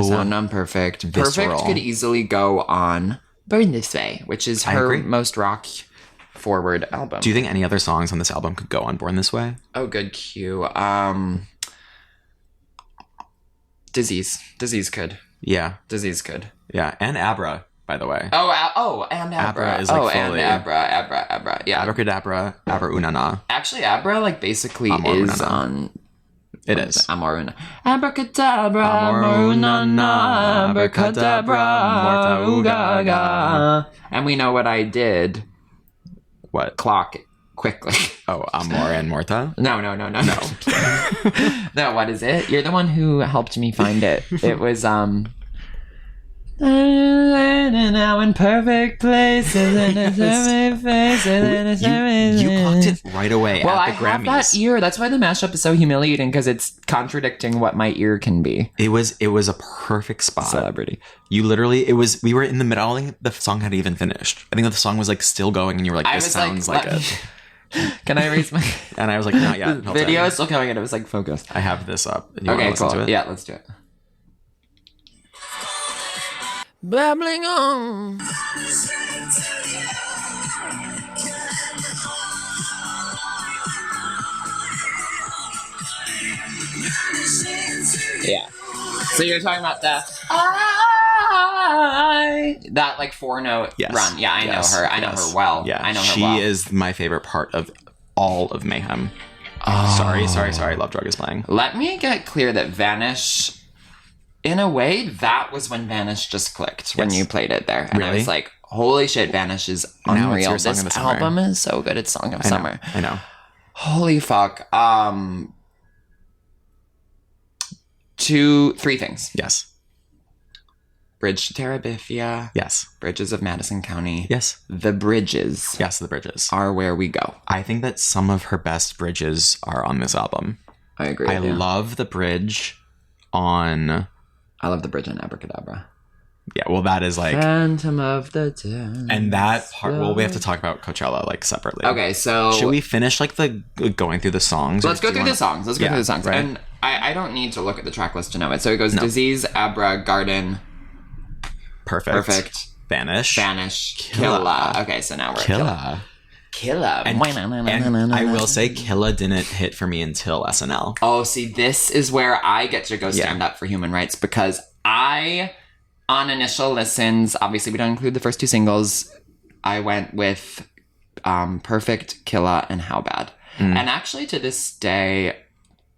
Perfect. visceral. Perfect could easily go on Burn This Way, which is her most rock forward album. Do you think any other songs on this album could go on Born This Way? Oh, good cue. Disease could. Yeah. Disease could. Yeah. And Abra, by the way. And Abra. Abra is like fully. And Abra. Yeah. Abracadabra, Amor-oo-na-na. Actually, Abra like basically Amor-oo-na-na. is on. It is. Amor-oo-na. Abracadabra, Amor-oo-na-na, Abracadabra, Gaga. And we know what I did. What? Clock quickly. Oh, Amor and Morta? No. No, what is it? You're the one who helped me find it. It was now in perfect places and it's every face and it's You clocked it right away at the Grammys. Have that ear. That's why the mashup is so humiliating, because it's contradicting what my ear can be. It was a perfect spot. Celebrity. You literally, we were in the middle. I don't think the song hadn't even finished. I think that the song was like still going, and you were like, this sounds like it. Can I raise my... And I was like, not yet. Video is still going, and it was like focused. I have this up. Okay, cool. Yeah, let's do it. Babbling on. Yeah. So you're talking about that like 4-note run. Yeah, I know her. I know her well. Yeah, I know her well. She is my favorite part of all of Mayhem. Oh. Sorry. Love Drug is playing. Let me get clear that Vanish, in a way, that was when Vanish just clicked when you played it there. And I was like, holy shit, Vanish is unreal. This album is so good. It's Song of Summer. I know. Holy fuck. 3 things. Yes. Bridge to Terabithia. Yes. Bridges of Madison County. Yes. The bridges. Yes, the bridges are where we go. I think that some of her best bridges are on this album. I agree. I love the bridge on... I love the bridge on Abracadabra. Yeah, well, that is like... Phantom of the Dance. And that part... Well, we have to talk about Coachella, like, separately. Okay, so... Should we finish, like, going through the songs? Let's go through the songs. Right? And I don't need to look at the track list to know it. So it goes Disease, Abra, Garden... Perfect. Vanish. Killa. Okay, so now we're at Killa. And I will say Killa didn't hit for me until SNL. Oh, see, this is where I get to go stand up for human rights, because on initial listens, obviously we don't include the first 2 singles, I went with Perfect, Killa, and How Bad. And actually to this day,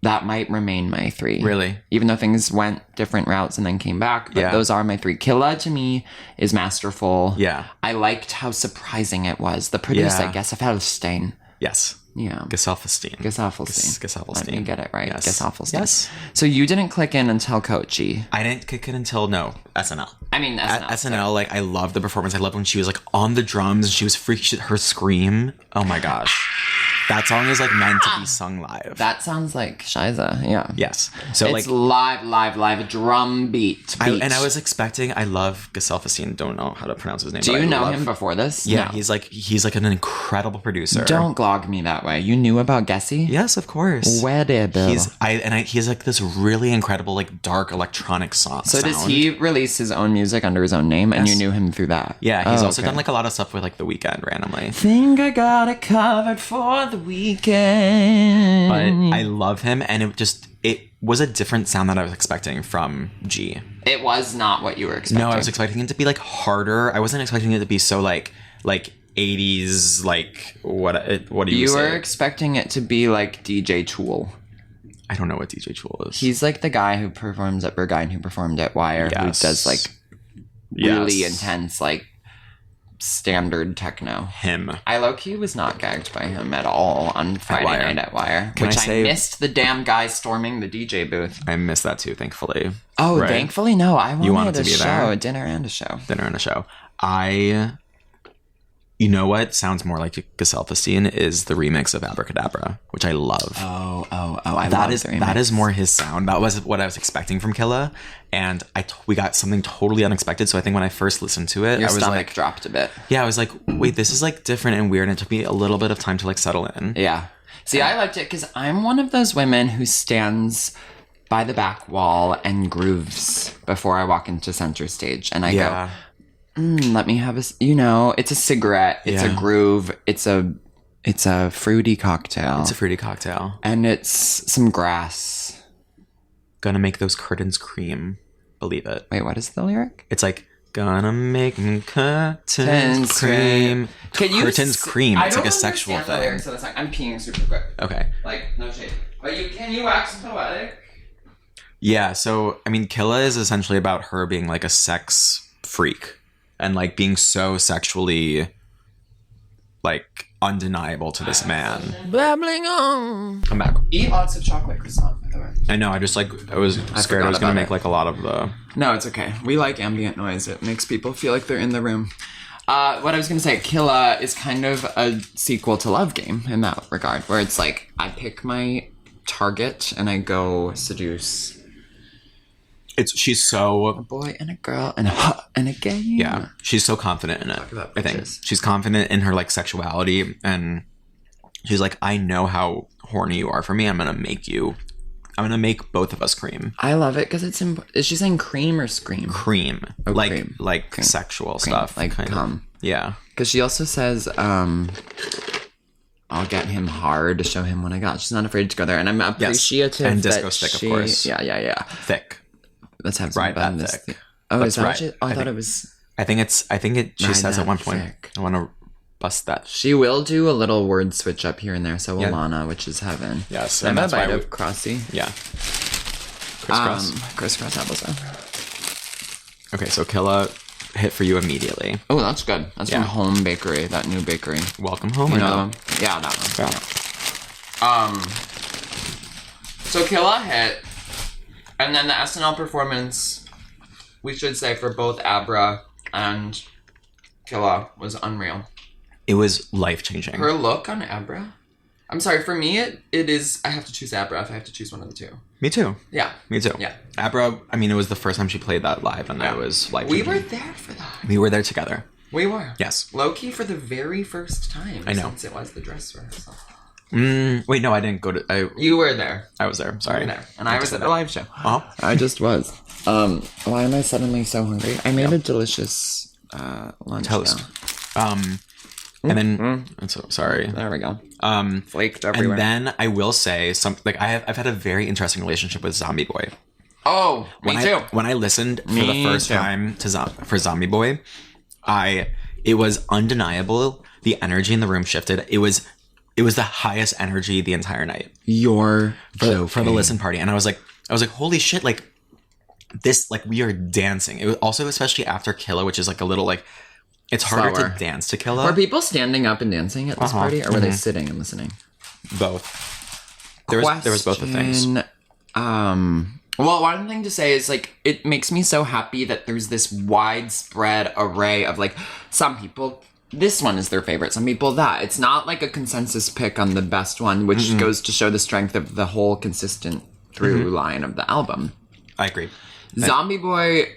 that might remain my 3. Really? Even though things went different routes and then came back. But those are my 3. Killa, to me, is masterful. Yeah. I liked how surprising it was. The producer, Gesaffelstein. Yes. Yeah. Gesaffelstein. Let me get it right. Yes. Gesaffelstein. Yes. So you didn't click in until Coachy. I didn't click in until, SNL. I mean, SNL. SNL, like, I loved the performance. I loved when she was, like, on the drums and she was freaking her scream. Oh, my gosh. That song is like meant to be sung live. That sounds like Shiza, yeah. Yes. So it's like live, drum beat. And I was expecting, I love Gaselfacine, don't know how to pronounce his name. Do you know him before this? Yeah, No. he's like an incredible producer. Don't glog me that way. You knew about Gessie? Yes, of course. Where did He's like this really incredible like dark electronic song. So does he release his own music under his own name, and you knew him through that? Yeah, he's also done like a lot of stuff with like The Weeknd randomly. Think I got it covered for the weekend. But I love him, and it was a different sound that I was expecting from G. It was not what you were expecting. No, I was expecting it to be like harder. I wasn't expecting it to be so like 80s like what do you say? You were expecting it to be like DJ Tool. I don't know what DJ Tool is. He's like the guy who performs at Berghain, who performed at Wire, who does like really intense like standard techno. Him. I low-key was not gagged by him at all on Friday night at Wire. I missed the damn guy storming the DJ booth. I missed that too, thankfully. Oh, right? Thankfully? No, I wanted to be a there. dinner and a show. Dinner and a show. You know what sounds more like Gaselfacine is the remix of Abracadabra, which I love. Oh! I love the remix. That is more his sound. That was what I was expecting from Killa, and we got something totally unexpected. So I think when I first listened to it, Your I was stomach like, dropped a bit. Yeah, I was like, wait, this is like different and weird, and it took me a little bit of time to like settle in. Yeah. See, I liked it because I'm one of those women who stands by the back wall and grooves before I walk into center stage, and I go, let me have it's a cigarette, it's a groove, it's a fruity cocktail. It's a fruity cocktail. And it's some grass. Gonna make those curtains cream. Believe it. Wait, what is the lyric? It's like, gonna make curtains cream. Curtains cream. It's like a sexual thing. Lyrics of the song. I'm peeing super quick. Okay. Like, no shade. But can you wax poetic? Yeah, so, I mean, Killa is essentially about her being like a sex freak. And like being so sexually like undeniable to this man. Babbling on. I'm back. Eat lots of chocolate croissant, by the way. I know, I was scared I was gonna make like a lot of the... No, it's okay. We like ambient noise. It makes people feel like they're in the room. What I was gonna say, Killa is kind of a sequel to Love Game in that regard, where it's like, I pick my target and I go seduce. She's so... A boy and a girl and a game. Yeah, she's so confident in it, I think. She's confident in her, like, sexuality, and she's like, I know how horny you are for me, I'm gonna make both of us cream. I love it, because is she saying cream or scream? Cream. Oh, like, cream. Like cream. sexual cream. stuff. Like, kind cum. of. Yeah. Because she also says, I'll get him hard to show him what I got. She's not afraid to go there, and I'm appreciative and that disco stick, of course. Yeah. Thick. Let's have some ride fun. that thick. Oh, is that ride. what she... Oh, I thought it was... I think she says at one point, thick. I want to bust that. She will do a little word switch up here and there, so will Lana, which is heaven. Yes, I'm and a that's bite why of Crossy. Yeah. Crisscross. Crisscross applesauce. Okay, so Killa hit for you immediately. Oh, that's good. That's from Home Bakery, that new bakery. Welcome Home. You know that one? Yeah, that one. Yeah. So Killa hit, and then the SNL performance, we should say, for both Abra and Killa was unreal. It was life-changing. Her look on Abra? I'm sorry, for me, it is, I have to choose Abra if I have to choose one of the two. Me too. Yeah. Me too. Yeah. Abra, I mean, it was the first time she played that live, and it was life-changing. We were there for that. We were there together. We were. Yes. Low-key for the very first time. I know. Since it was the dress rehearsal. Wait, no, I didn't go to... You were there. I was there, sorry. You were there. And I was at the live show. Oh. I just was. Why am I suddenly so hungry? I made a delicious lunch toast. now. And then... I'm so sorry. There we go. Flaked everywhere. And then I will say, I've had a very interesting relationship with Zombie Boy. Oh, me too. When I listened for the first time for Zombie Boy, it was undeniable. The energy in the room shifted. It was the highest energy the entire night. You're for the listen party, and I was like, holy shit! Like this, like we are dancing. It was also, especially after Killa, which is like a little like, it's harder slower to dance to Killa. Were people standing up and dancing at this party, or were they sitting and listening? Both. There was both the things. Well, one thing to say is, like, it makes me so happy that there's this widespread array of, like, some people this one is their favorite. Some people that. It's not like a consensus pick on the best one, which goes to show the strength of the whole consistent through line of the album. I agree. Zombie Boy,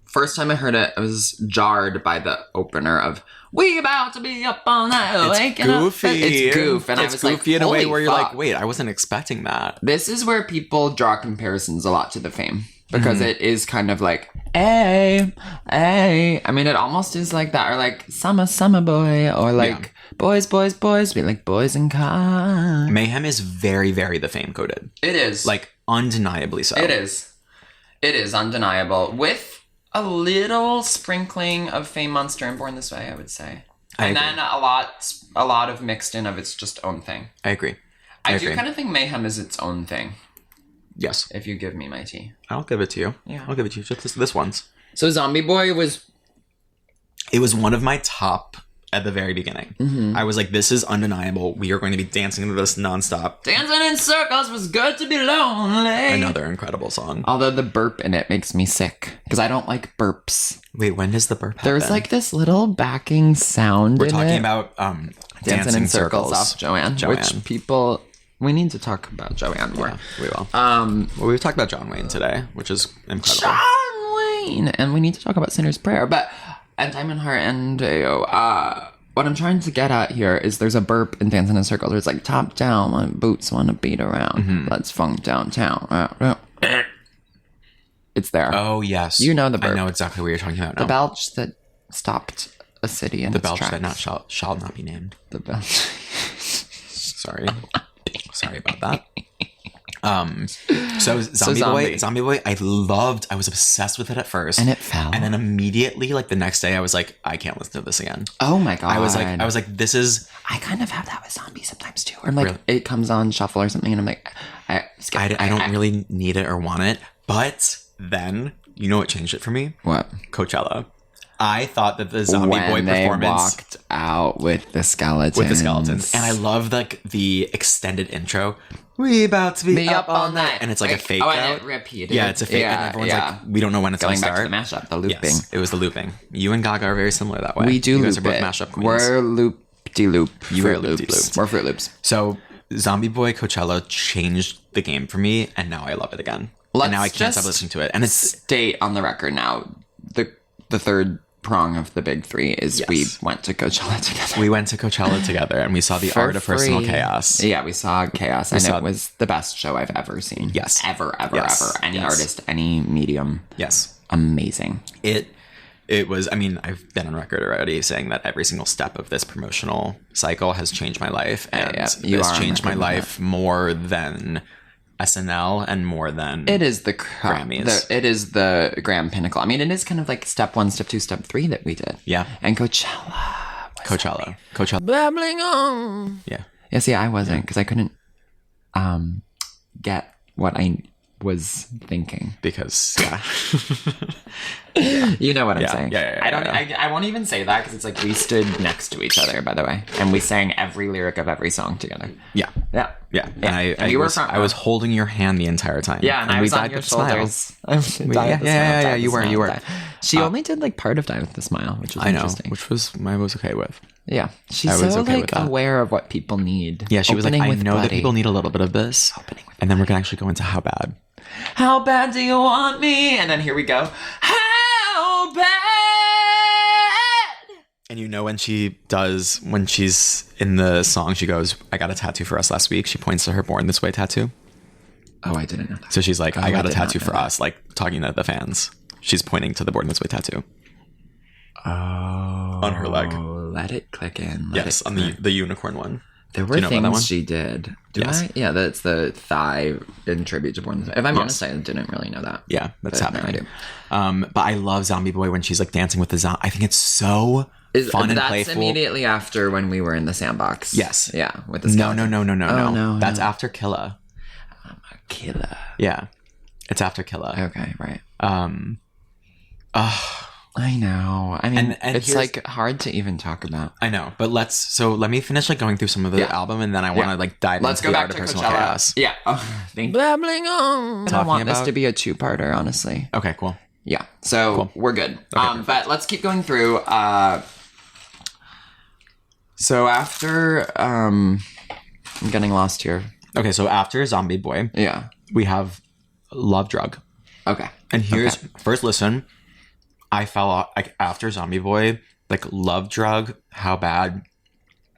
first time I heard it, I was jarred by the opener of "We about to be up all night, waking goofy. up." It's goof, and I was like, goofy in a way where you're fuck. like, wait, I wasn't expecting that. This is where people draw comparisons a lot to the Fame. Because it is kind of like, hey. I mean, it almost is like that. Or like, summer boy. Or like, boys. We like boys in cars. Mayhem is very, very the Fame coded. It is. Like, undeniably so. It is. It is undeniable. With a little sprinkling of Fame Monster and Born This Way, I would say. And then a lot of mixed in of its just own thing. I agree. I do kind of think Mayhem is its own thing. Yes. If you give me my tea. I'll give it to you. Yeah. I'll give it to you. Just this once. So Zombie Boy was... It was one of my top at the very beginning. I was like, this is undeniable. We are going to be dancing to this nonstop. Dancing in circles was good to be lonely. Another incredible song. Although the burp in it makes me sick. Because I don't like burps. Wait, when does the burp happen? There's like this little backing sound We're in talking it. about Dancing in Circles off Joanne. Which people... We need to talk about Joanne more. Yeah, we will. Well, we've talked about John Wayne today, which is incredible. John Wayne! And we need to talk about Sinner's Prayer. And Diamond Heart and what I'm trying to get at here is there's a burp in Dancing in Circles where it's like, top down, my boots want to beat around. Let's funk downtown. It's there. Oh, yes. You know the burp. I know exactly what you're talking about now. The belch that stopped a city in The its belch tracks. that shall not be named. The belch. Sorry. Sorry about that. So Zombie Boy, I was obsessed with it at first. And it fell. And then immediately, like the next day, I was like, I can't listen to this again. Oh my God. I was like, this is... I kind of have that with zombies sometimes too. Or like it comes on shuffle or something and I'm like, I don't really need it or want it. But then, you know what changed it for me? What? Coachella. I thought that the Zombie Boy performance... When they walked out with the skeletons. And I love like the extended intro. We about to be up all night. And it's like a fake out. And it repeated. Yeah, it's a fake. and everyone's like, we don't know when it's going to start. Going back to the mashup, the looping. Yes, it was the looping. You and Gaga are very similar that way. We do You guys loop are both it. mashup queens. We're loop-de-loop. You are Fruit Loops. loop-de-looped. We're Fruit Loops. So Zombie Boy Coachella changed the game for me, and now I love it again. And now I can't stop listening to it. And it's state on the record now, the third prong of the big three is we went to Coachella together. We went to Coachella together, and we saw the art of personal chaos. Yeah, we saw Chaos, and it was the best show I've ever seen. Yes. Ever. Yes. Any artist, any medium. Yes. Amazing. It was, I mean, I've been on record already saying that every single step of this promotional cycle has changed my life. And this changed my life more than SNL and more than it is the Grammys. It is the grand pinnacle. I mean, it is kind of like step 1, step 2, step 3 that we did. Yeah. And Coachella. Babbling on. Yeah. Yeah, see, I wasn't because I couldn't get what I was thinking. Because, You know what I'm saying. Yeah. I won't even say that because it's like we stood next to each other, by the way, and we sang every lyric of every song together. Yeah. And you were front row. I was holding your hand the entire time. Yeah, and I was on your shoulders. You were. She only did like part of Die with the Smile, which was interesting. Which I was okay with. Yeah, she's so like aware of what people need. Yeah, she was like, I know that Buddy. people need a little bit of this, and then we're gonna actually go into how bad. How bad do you want me? And then here we go. How bad? And you know when she's in the song, she goes, I got a tattoo for us last week. She points to her Born This Way tattoo. Oh, I didn't know that. So she's like, I got a tattoo for us, like talking to the fans. She's pointing to the Born This Way tattoo. Oh. On her leg. Let it click in. Yes, on the unicorn one. There were things she did. I? Yeah, that's the thigh in tribute to Born This Way. If I'm honest, I didn't really know that. Yeah, that's happening. No, I do. But I love Zombie Boy when she's like dancing with the zombie. I think it's so fun and playful. That's immediately after when we were in the sandbox. Yes. Yeah, with the skeleton. No. That's after Killa. I'm a killer. Yeah. It's after Killa. Okay, right. I know. I mean, and it's like hard to even talk about. I know, but let me finish like going through some of the album, and then I want to like dive into the art of personal chaos. Yeah. Babbling on. I want this to be a 2-parter, honestly. Okay, cool. Yeah. So we're good. Okay, but let's keep going through. So after I'm getting lost here. Okay, so after Zombie Boy, Yeah. we have Love Drug. Okay. And here's first listen. I fell off like after Zombie Boy, like Love Drug, How Bad,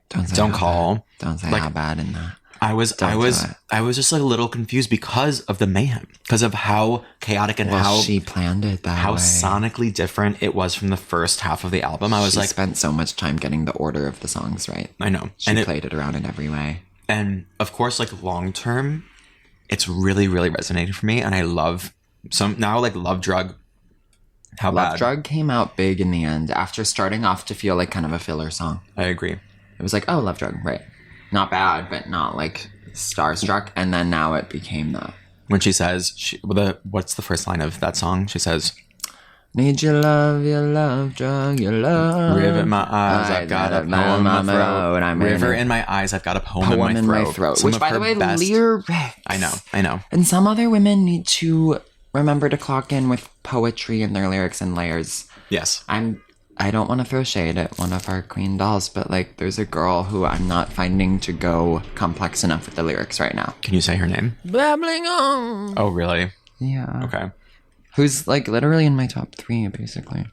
Don't Call. Don't say like, how bad in that. I was just like a little confused because of the mayhem, because of how chaotic and how she planned it that how way. sonically different it was from the first half of the album. I was She like, spent so much time getting the order of the songs right. I know, She played it around in every way. And of course, like long term, it's really, really resonating for me. And I love Love Drug. How Love Bad. Drug came out big in the end after starting off to feel like kind of a filler song. I agree. It was like, oh, Love Drug, right. Not bad, but not like starstruck. And then now it became the... When she says, what's the first line of that song? She says, Need your love drug, your love. River in my eyes, I've got a poem in my throat. River in my eyes, I've got a poem in my throat. Which, by the way, lyrics. I know. And some other women need to remember to clock in with poetry in their lyrics and layers. Yes. I don't want to throw shade at one of our queen dolls, but like there's a girl who I'm not finding to go complex enough with the lyrics right now. Can you say her name? Babbling on. Oh, really? Yeah. Okay. Who's like literally in my top 3, basically.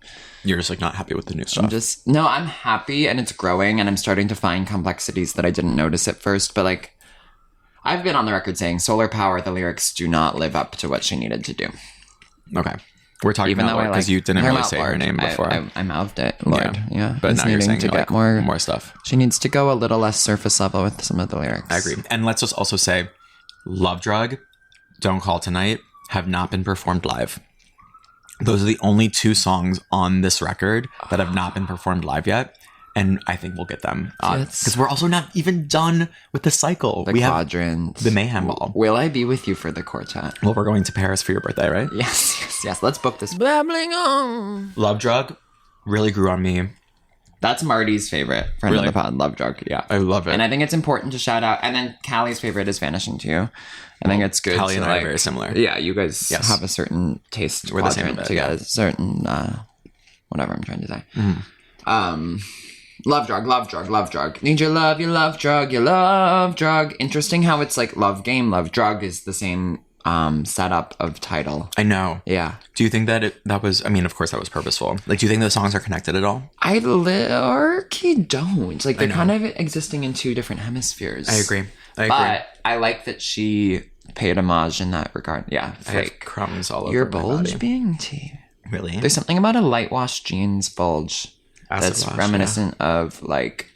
You're just like not happy with the new stuff. I'm happy and it's growing and I'm starting to find complexities that I didn't notice at first, but like I've been on the record saying Solar Power, the lyrics do not live up to what she needed to do. Okay. We're talking about Lord because you didn't really say her name before. I mouthed it, Lord. Yeah. But now you're saying to like get more stuff. She needs to go a little less surface level with some of the lyrics. I agree. And let's just also say Love Drug, Don't Call Tonight have not been performed live. Those are the only 2 songs on this record that have not been performed live yet. And I think we'll get them. Because we're also not even done with the cycle. The quadrant. The Mayhem Ball. Will I be with you for the quartet? Well, we're going to Paris for your birthday, right? Yes. Let's book this. Babbling on. Love Drug really grew on me. That's Marty's favorite friend of the pod, Love Drug. Yeah. I love it. And I think it's important to shout out. And then Callie's favorite is Vanishing too. I think it's good. Callie and I are very similar. Yeah, you guys have a certain taste. We're the same together. Yeah. Certain, whatever I'm trying to say. Love drug. Need your love drug. Interesting how it's like Love Game, Love Drug is the same setup of title. I know. Yeah. Do you think that that was, I mean, of course that was purposeful. Like, do you think the songs are connected at all? I literally don't. Like, they're kind of existing in 2 different hemispheres. I agree. But I like that she paid homage in that regard. Yeah. I have crumbs all over Your my bulge body. being tea. Really? There's something about a light wash jeans bulge that's reminiscent of like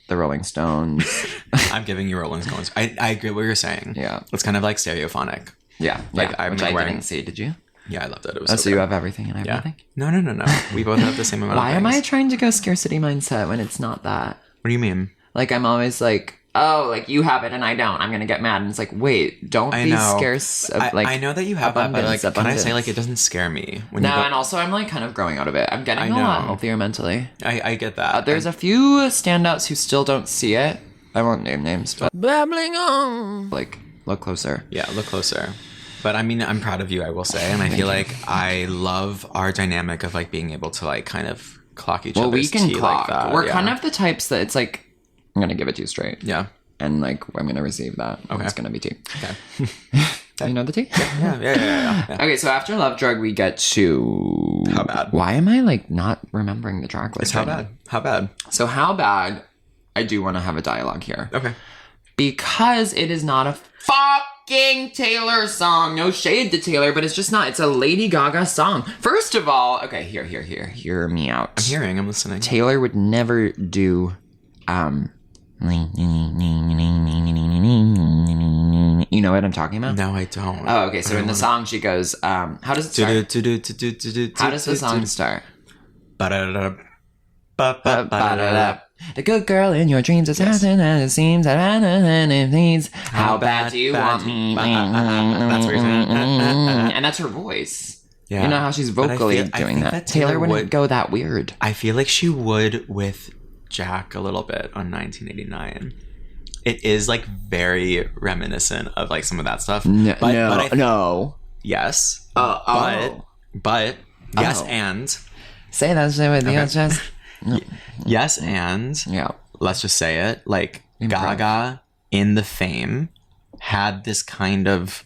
the Rolling Stones. I'm giving you Rolling Stones. I agree what you're saying. Yeah. It's kind of like stereophonic. Yeah. Like I'm which wearing... I didn't see. Did you? Yeah, I loved it. It was so you have everything and everything? Yeah. No. We both have the same amount Why of am things. I trying to go scarcity mindset when it's not that? What do you mean? Like I'm always like, oh, like you have it and I don't. I'm gonna get mad. And it's like, wait, don't be scarce. Of, like, I know that you have that, but like, can I say like it doesn't scare me? When and also I'm like kind of growing out of it. I'm getting a lot healthier mentally. I get that. There's a few standouts who still don't see it. I won't name names, but Babbling on. like look closer. Yeah, look closer. But I mean, I'm proud of you, I will say, and I feel like I love our dynamic of like being able to like kind of clock each other's we can tea clock. like that. We're kind of the types that it's like I'm gonna give it to you straight. Yeah. And like I'm gonna receive that. Okay. It's gonna be tea. Okay. You know the tea? Yeah. Okay, so after Love Drug we get to How Bad. Why am I like not remembering the track list? It's How Bad. How Bad. So How Bad, I do want to have a dialogue here. Okay. Because it is not a fucking Taylor song. No shade to Taylor, but it's just not. It's a Lady Gaga song. First of all, okay, hear me out. I'm listening. Taylor would never do you know what I'm talking about? No, I don't. Oh, okay. So in the song she goes, how does it start? How does the song start? The good girl in your dreams is nothing as it seems. And it needs. How bad do you want me? That's what you're saying. And that's her voice. Yeah. You know how she's vocally doing that. Taylor wouldn't go that weird. I feel like she would with Jack a little bit on 1989. It is like very reminiscent of like some of that stuff. No. Yes. Oh. But yes, and say that shit with your chest. yes, and Yeah. let's just say it, like Improv. Gaga in the Fame had this kind of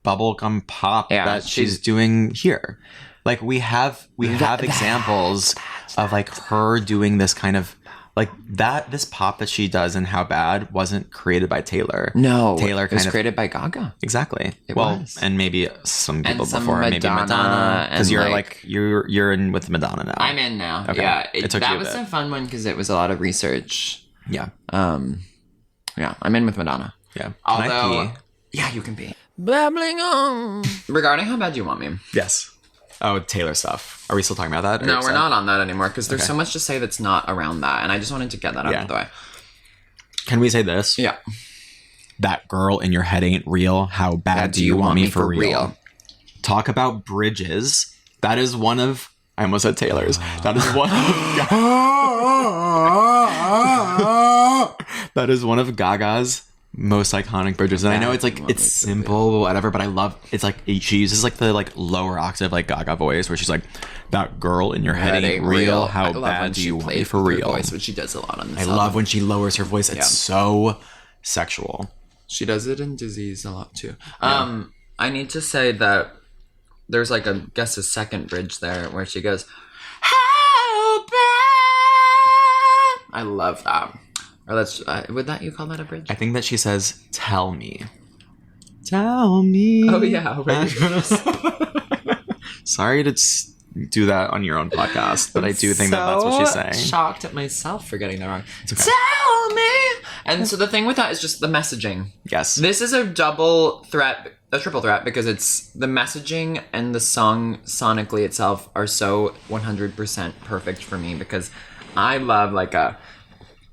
bubblegum pop that she's doing here. Like we have examples of like her doing this kind of like this pop that she does in How Bad wasn't created by Taylor. No, Taylor it was created by Gaga. Exactly. It well, was. and maybe some people some before, maybe Madonna, because you're like you're in with Madonna now. I'm in now. Okay. Yeah, It took you that a was bit. a fun one because it was a lot of research. Yeah. Yeah, I'm in with Madonna. Yeah. Can Although, I pee? yeah, you can be. Babbling on. Regarding How Bad Do You Want Me? Yes. Oh, Taylor stuff. Are we still talking about that? No, we're not on that anymore because there's so much to say that's not around that, and I just wanted to get that out of the way. Can we say this? Yeah. That girl in your head ain't real. How bad do you want me for real? Talk about bridges. That is one of... I almost said Taylor's. That is one of... that is one of Gaga's most iconic bridges. And I know it's like, it's simple, whatever, but I love... It's like, she uses like the like lower octave like Gaga voice where she's like, that girl in your head ain't real. How bad do you want me for real? Voice, which she does a lot on this I love when she lowers her voice. It's so sexual. She does it in Disease a lot too. I need to say that there's like a second bridge there where she goes, how bad? I love that. Or that's would that you call that a bridge? I think that she says, tell me. Tell me. Oh yeah, right. Sorry to do that on your own podcast, but I do think that that's what she's saying. Shocked at myself for getting that wrong. Okay. Tell me. And so the thing with that is just the messaging. Yes. This is a triple threat, because it's the messaging and the song sonically itself are so 100% perfect for me because I love like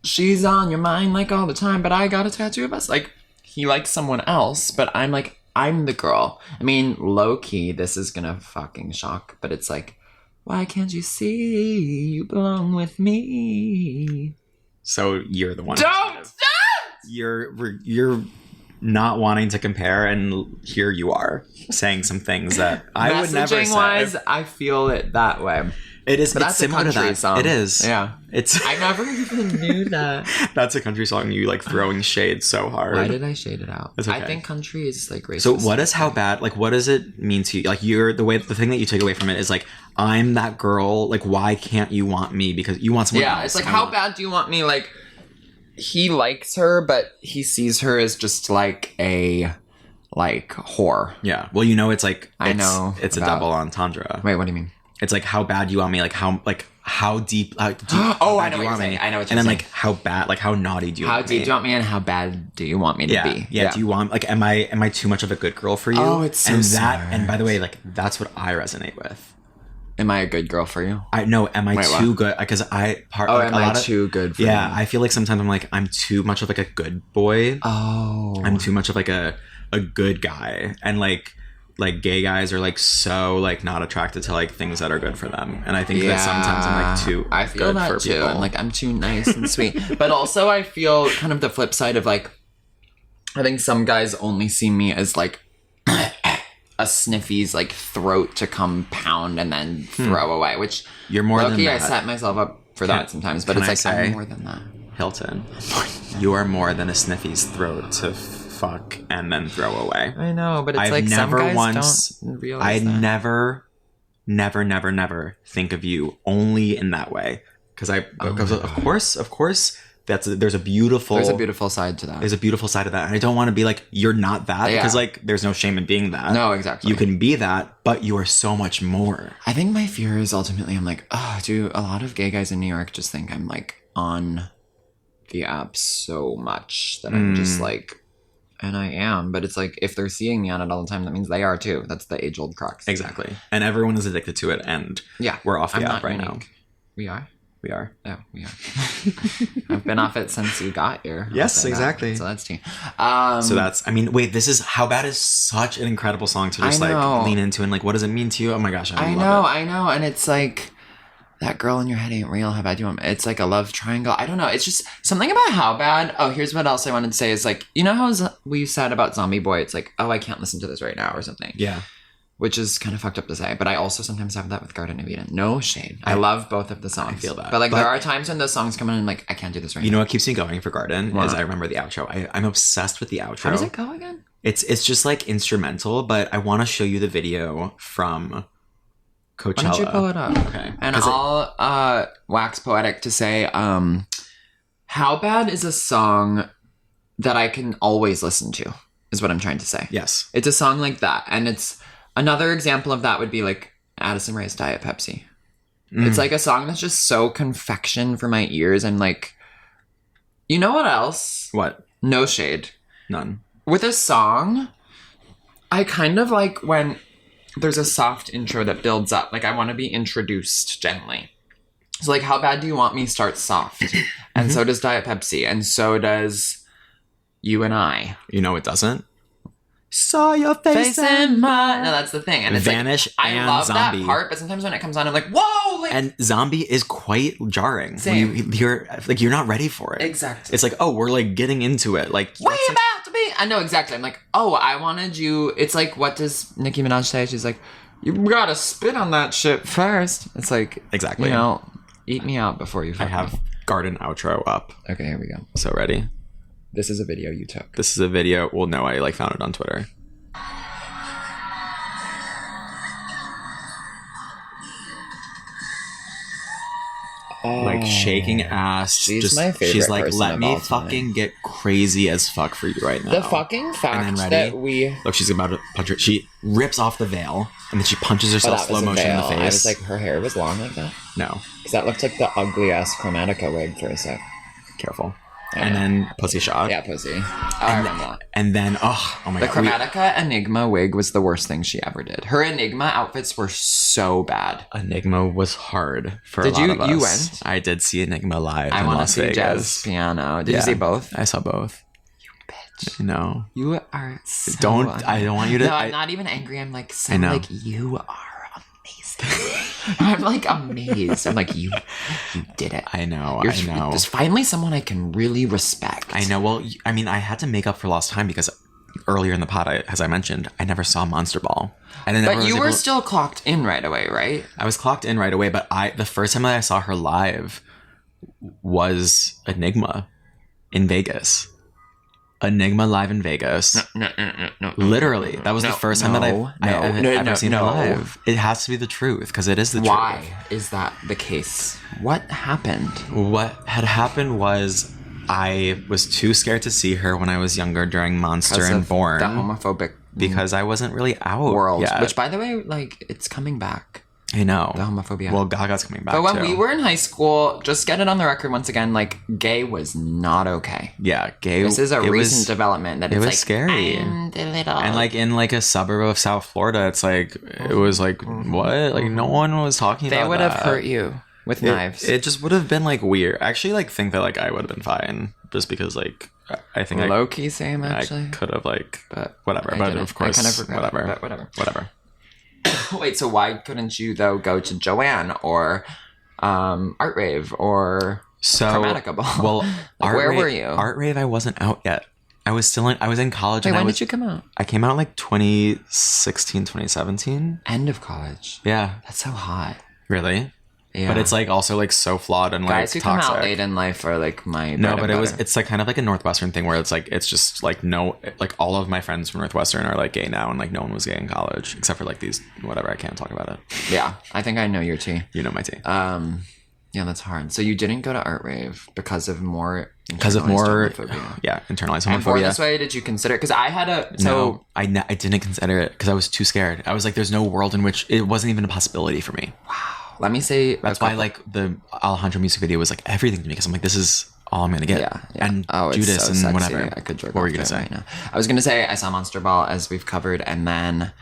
she's on your mind like all the time, but I got a tattoo of us. Like he likes someone else, but I'm like, I'm the girl. I mean, low key, this is gonna fucking shock, but it's like, why can't you see you belong with me? So you're the one. Don't! You're not wanting to compare, and here you are saying some things that I would never say. Messaging wise, I feel it that way. It is. But It's that's a similar to country that. song. It is. Yeah. It's. I never even knew that. That's a country song. You like throwing shade so hard. Why did I shade it out? It's okay. I think country is like racist. So what is How Bad? Like, what does it mean to you? Like, the thing that you take away from it is like, I'm that girl. Like, why can't you want me? Because you want someone else. Yeah, it's like, how bad do you want me? Like, he likes her, but he sees her as just like a whore. Yeah. Well, it's like I know it's a double entendre. Wait, what do you mean? It's like how bad you want me, like how deep. Oh, I know what you're saying. I know what you're saying. And then like how bad, like how naughty do you want me? How deep do you want me, and how bad do you want me to be? Yeah. Do you want like am I too much of a good girl for you? Oh, it's so smart. And by the way, like that's what I resonate with. Am I a good girl for you? Am I too good? Because too good for you? Yeah, I feel like sometimes I'm like I'm too much of like a good boy. Oh. I'm too much of like a good guy, and like gay guys are like so like not attracted to like things that are good for them, and I think that sometimes I'm like too I feel good that for too. people. I'm like I'm too nice and sweet, but also I feel kind of the flip side of like I think some guys only see me as like a sniffy's like throat to come pound and then throw away, which You're more than that. I set myself up for that sometimes, but it's like I'm more than that. Hilton, you are more than a sniffy's throat to fuck and then throw away. I know, but it's I've like never some guys once, don't realize I that. never think of you only in that way because of course there's a beautiful side to that. There's a beautiful side of that, and I don't want to be like you're not that because Yeah. like there's no shame in being that. No, exactly. You can be that, but you are so much more. I think my fear is ultimately I'm like, oh, do a lot of gay guys in New York just think I'm like on the app so much that I'm just like, and I am, but it's like if they're seeing me on it all the time, that means they are too. That's the age-old crux. Exactly, and everyone is addicted to it, and yeah, we're off the I'm app not right unique. now. We are. We are. Oh, we are. I've been off it since you got here. Yes, exactly. So that's tea. So that's, I mean, wait, this is, How Bad is such an incredible song to just like lean into and like, what does it mean to you? Oh my gosh, I know. And it's like, that girl in your head ain't real. How bad do you want me? It's like a love triangle. I don't know. It's just something about How Bad. Oh, here's what else I wanted to say is like, you know how we said about Zombie Boy? It's like, oh, I can't listen to this right now or something. Yeah. which is kind of fucked up to say, but I also sometimes have that with Garden of Eden. No shade. I love both of the songs. I feel that. But there are times when those songs come on and I'm like, I can't do this right now. You know what keeps me going for Garden is I remember the outro. I'm obsessed with the outro. How does it go again? It's just like instrumental, but I want to show you the video from Coachella. Why don't you pull it up? Okay. And I'll wax poetic to say, how bad is a song that I can always listen to, is what I'm trying to say. Yes. It's a song like that. And it's another example of that would be like Addison Rae's Diet Pepsi. It's like a song that's just so confection for my ears. And like, you know what else? What? No shade. None. With a song, I kind of like when there's a soft intro that builds up. Like, I want to be introduced gently. So, like, how bad do you want me starts soft? And so does Diet Pepsi. And so does You and I. You know it doesn't? Saw your face in mine. No, that's the thing. And it's Vanish like, and I love Zombie. that part, but sometimes when it comes on, I'm like, whoa! Like, And Zombie is quite jarring. Same. You're not ready for it. Exactly. It's like, oh, we're like getting into it. Like, what are you about to be? I know exactly. I'm like, oh, I wanted you. It's like, what does Nicki Minaj say? She's like, you gotta spit on that shit first. It's like, exactly. You know, eat me out before you fuck I have me. Garden outro up. Okay, here we go. So ready? This is a video you took. This is a video. Well, no, I like found it on Twitter. Like shaking ass. She's my favorite She's like, person let of me all time." fucking get crazy as fuck for you right now. The fucking fact And then that ready? we... Look, she's about to punch her. She rips off the veil and then she punches herself that was slow a motion in the veil. face. I was like, her hair was long like that? No, Because that looked like the ugly-ass Chromatica wig for a sec. careful. Yeah. And then pussy shot. Yeah, pussy. I remember that. And then, oh my The god. Chromatica Enigma wig was the worst thing she ever did. Her Enigma outfits were so bad. Enigma was hard for Did a lot you- of us. you went? I did see Enigma live I in want to Las see Vegas. jazz piano. Did you Yeah. see both? I saw both. You bitch. No. You are so... I don't want you to. No, I'm not even angry. I'm like, so I know. like, you are amazing. I'm like amazed. I'm like, you did it. I know. You're I know. There's finally someone I can really respect. I know. Well, I mean, I had to make up for lost time because earlier in the pod, as I mentioned, I never saw Monster Ball. And then But you were still clocked in right away, right? I was clocked in right away, but the first time that I saw her live was Enigma in Vegas. Enigma live in Vegas. No. Literally, that was the first time that I've ever seen her no. live. It has to be the truth because it is the truth. Why is that the case? What happened? What had happened was I was too scared to see her when I was younger during Monster Because and of Born the homophobic because I wasn't really out world. yet. Which, by the way, like, it's coming back. I know. The homophobia. Well, Gaga's coming back But when too. we were in high school, just get it on the record once again, like, gay was not okay. Yeah, gay. This is a it recent was, development that it it's was like, scary. I'm the little... And like in like a suburb of South Florida, it's like it was like what? Like no one was talking they about would that. have hurt you with knives. It just would have been like weird. I actually like think that like I would have been fine just because like I think Low key same, I actually. could have like But whatever. I But didn't. of course, I kind of regret whatever. it, but Whatever. Wait, so why couldn't you, though, go to Joanne or Art Rave or So Chromatica Ball? well, Like, where were you? Art Rave, I wasn't out yet. I was in college. Wait, and when did you come out? I came out like 2016, 2017. End of college. Yeah, That's so hot. really. Yeah. But it's like also like so flawed and like guys who toxic. come out late in life are like my No, bread but and it was butter. it's like kind of like a Northwestern thing where it's like it's just like no like all of my friends from Northwestern are like gay now and like no one was gay in college except for like these whatever, I can't talk about it. Yeah, I think I know your tea. You know my tea. Yeah, that's hard. So you didn't go to Art Rave because of more Internalized And Born homophobia. This Way, did you consider it? Because I had a No, I didn't consider it because I was too scared. I was like, there's no world in which it wasn't even a possibility for me. let me say That's why like the Alejandro music video was like everything to me because I'm like, this is all I'm gonna get. Yeah. And it's Judas so and sexy. whatever. I could jerk What were off you gonna to it say? right now. I was gonna say I saw Monster Ball as we've covered, and then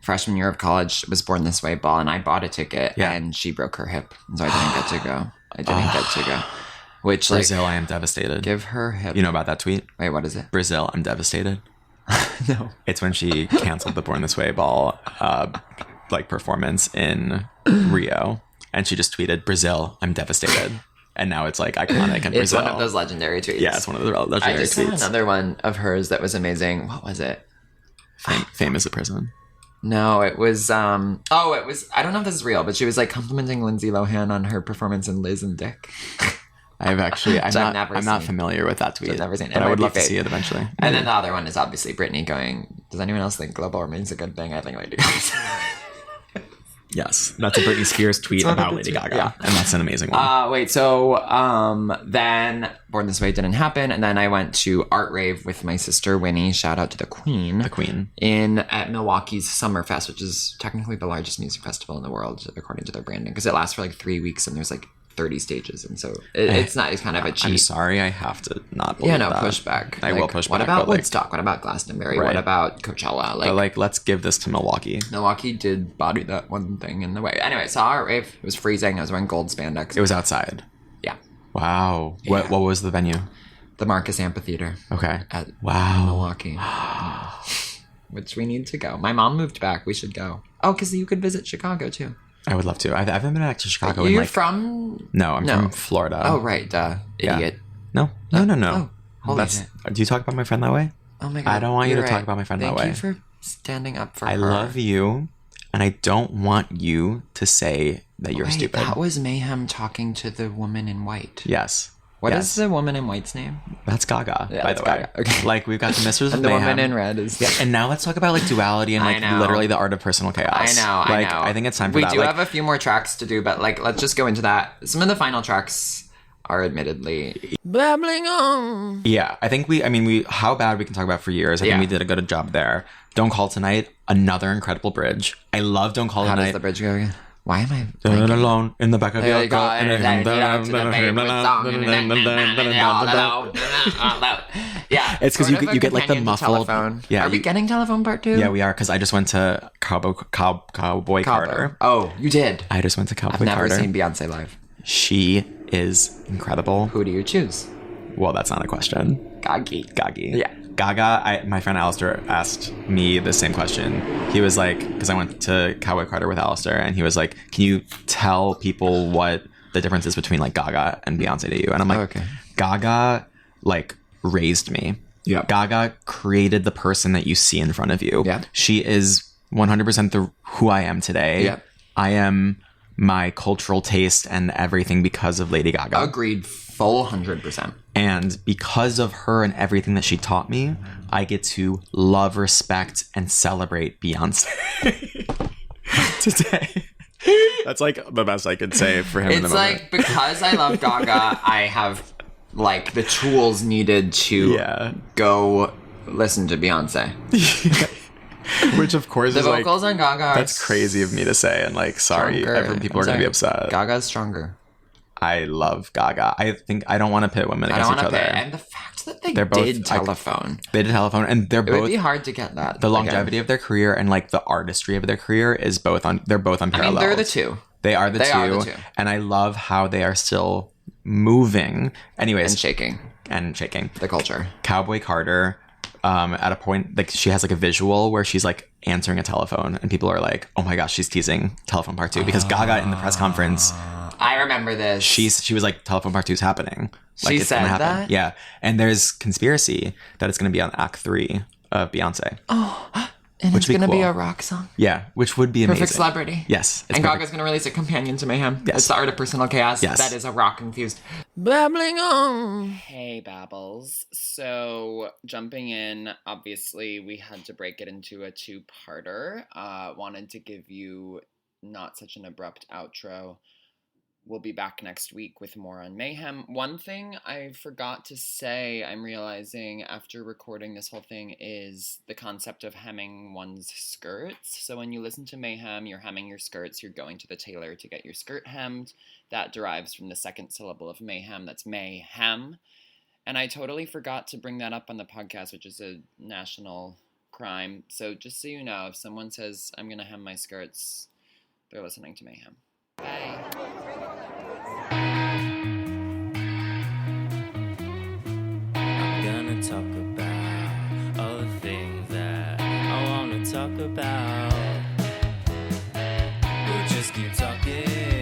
freshman year of college was Born This Way Ball, and I bought a ticket, Yeah. and she broke her hip, so I didn't get to go. Which like Brazil, I am devastated. give her hip. You know about that tweet? Wait, what is it? Brazil, I'm devastated. No. It's when she canceled the Born This Way Ball like performance in Rio, and she just tweeted, "Brazil, I'm devastated," and now it's like iconic in It's Brazil. one of those legendary tweets. Yeah, it's one of the I legendary just saw tweets. another one of hers that was amazing. What was it? Fame is a prison. No, it was I don't know if this is real, but she was like complimenting Lindsay Lohan on her performance in Liz and Dick. I'm not familiar with that tweet. I've never seen it. But I would love to see it eventually. And then the other one is obviously Britney going, does anyone else think global warming is a good thing? I think Lady Gaga. Yes, that's a Britney Spears tweet about Lady Gaga. Yeah. And that's an amazing one. Then Born This Way didn't happen. And then I went to Art Rave with my sister Winnie. Shout out to the Queen. The Queen. At Milwaukee's Summerfest, which is technically the largest music festival in the world, according to their branding. Because it lasts for like 3 weeks and there's like 30 stages. And so it's kind of a cheat. I'm sorry, I have to not believe that. Push back. I will push back. What about Woodstock? What about Glastonbury? Right. What about Coachella? Let's give this to Milwaukee. Milwaukee did body that one thing in the way. Anyway, saw Art Rave. It was freezing. I was wearing gold spandex. It was outside. Yeah. Wow. Yeah. What was the venue? The Marcus Amphitheater. Okay. Wow. Milwaukee. Yeah. Which we need to go. My mom moved back. We should go. Oh, because you could visit Chicago too. I would love to. I haven't been back to Chicago. You're from? No, I'm from Florida. Oh, right. Idiot. No. Oh, holy shit. Do you talk about my friend that way? Oh my God. I don't want you to talk about my friend that way. Thank you for standing up for her. I love you, and I don't want you to say that you're stupid. That was Mayhem talking to the woman in white. Yes. What is the woman in white's name? That's Gaga, by the way. Gaga. Okay. Like, we've got the Misters of And the Mayhem. woman in red is... Yeah, and now let's talk about, like, duality and, like, literally the art of personal chaos. I know. I think it's time for that. We do have a few more tracks to do, but, like, let's just go into that. Some of the final tracks are admittedly... Babbling on. Yeah, I think How Bad We Can Talk About for years. I think we did a good job there. Don't Call Tonight, another incredible bridge. I love Don't Call Tonight. How does the bridge go again? Why am I blanking? Alone in the back of your car. Yeah, it's because you get like the muffled telephone. Yeah, are we getting telephone part 2? Yeah, we are, because I just went to Cowboy Carter. Oh, you did? I just went to Cowboy Carter. I've never seen Beyonce live. She is incredible. Who do you choose? Well, that's not a question. Gaga. Yeah. Gaga, my friend Alistair asked me the same question. He was like, because I went to Cowboy Carter with Alistair, and he was like, can you tell people what the difference is between like Gaga and Beyonce to you? And I'm like, okay. Gaga like raised me. Yeah. Gaga created the person that you see in front of you. Yeah. She is 100% who I am today. Yeah. I am my cultural taste and everything because of Lady Gaga. Agreed. Full 100%. And because of her and everything that she taught me, I get to love, respect, and celebrate Beyonce today. That's like the best I could say for him in the moment. It's like, because I love Gaga, I have like the tools needed to go listen to Beyonce. Which of course is like... The vocals on Gaga are... That's crazy of me to say, and like, sorry, people are going to be upset. Gaga's stronger. I love Gaga. I think I don't want to pit women against each other. And the fact that they did Telephone. They did Telephone, and they're both... It would be hard to get that. The longevity of their career and like the artistry of their career is both on... They're both unparalleled. I mean, they're the two. They are the two. And I love how they are still moving. Anyways. And shaking. The culture. Cowboy Carter... at a point, like, she has like a visual where she's like answering a telephone, and people are like, oh my gosh, she's teasing Telephone Part 2, because Gaga in the press conference, I remember this, she was like, Telephone Part 2 is happening, like, it's gonna happen. That? Yeah. And there's conspiracy that it's gonna be on Act 3 of Beyonce. And it's gonna be a rock song. Yeah, which would be amazing. Perfect Celebrity. Yes. And Gaga's gonna release a companion to Mayhem. Yes. It's the Art of Personal Chaos. Yes. That is a rock infused. Babbling on. Hey, Babbles. So, jumping in, obviously, we had to break it into a 2-parter. Wanted to give you not such an abrupt outro. We'll be back next week with more on Mayhem. One thing I forgot to say, I'm realizing after recording this whole thing, is the concept of hemming one's skirts. So when you listen to Mayhem, you're hemming your skirts, you're going to the tailor to get your skirt hemmed. That derives from the second syllable of Mayhem, that's Mayhem. And I totally forgot to bring that up on the podcast, which is a national crime. So just so you know, if someone says, I'm going to hem my skirts, they're listening to Mayhem. Bye. I'm gonna talk about all the things that I wanna talk about. We'll just keep talking.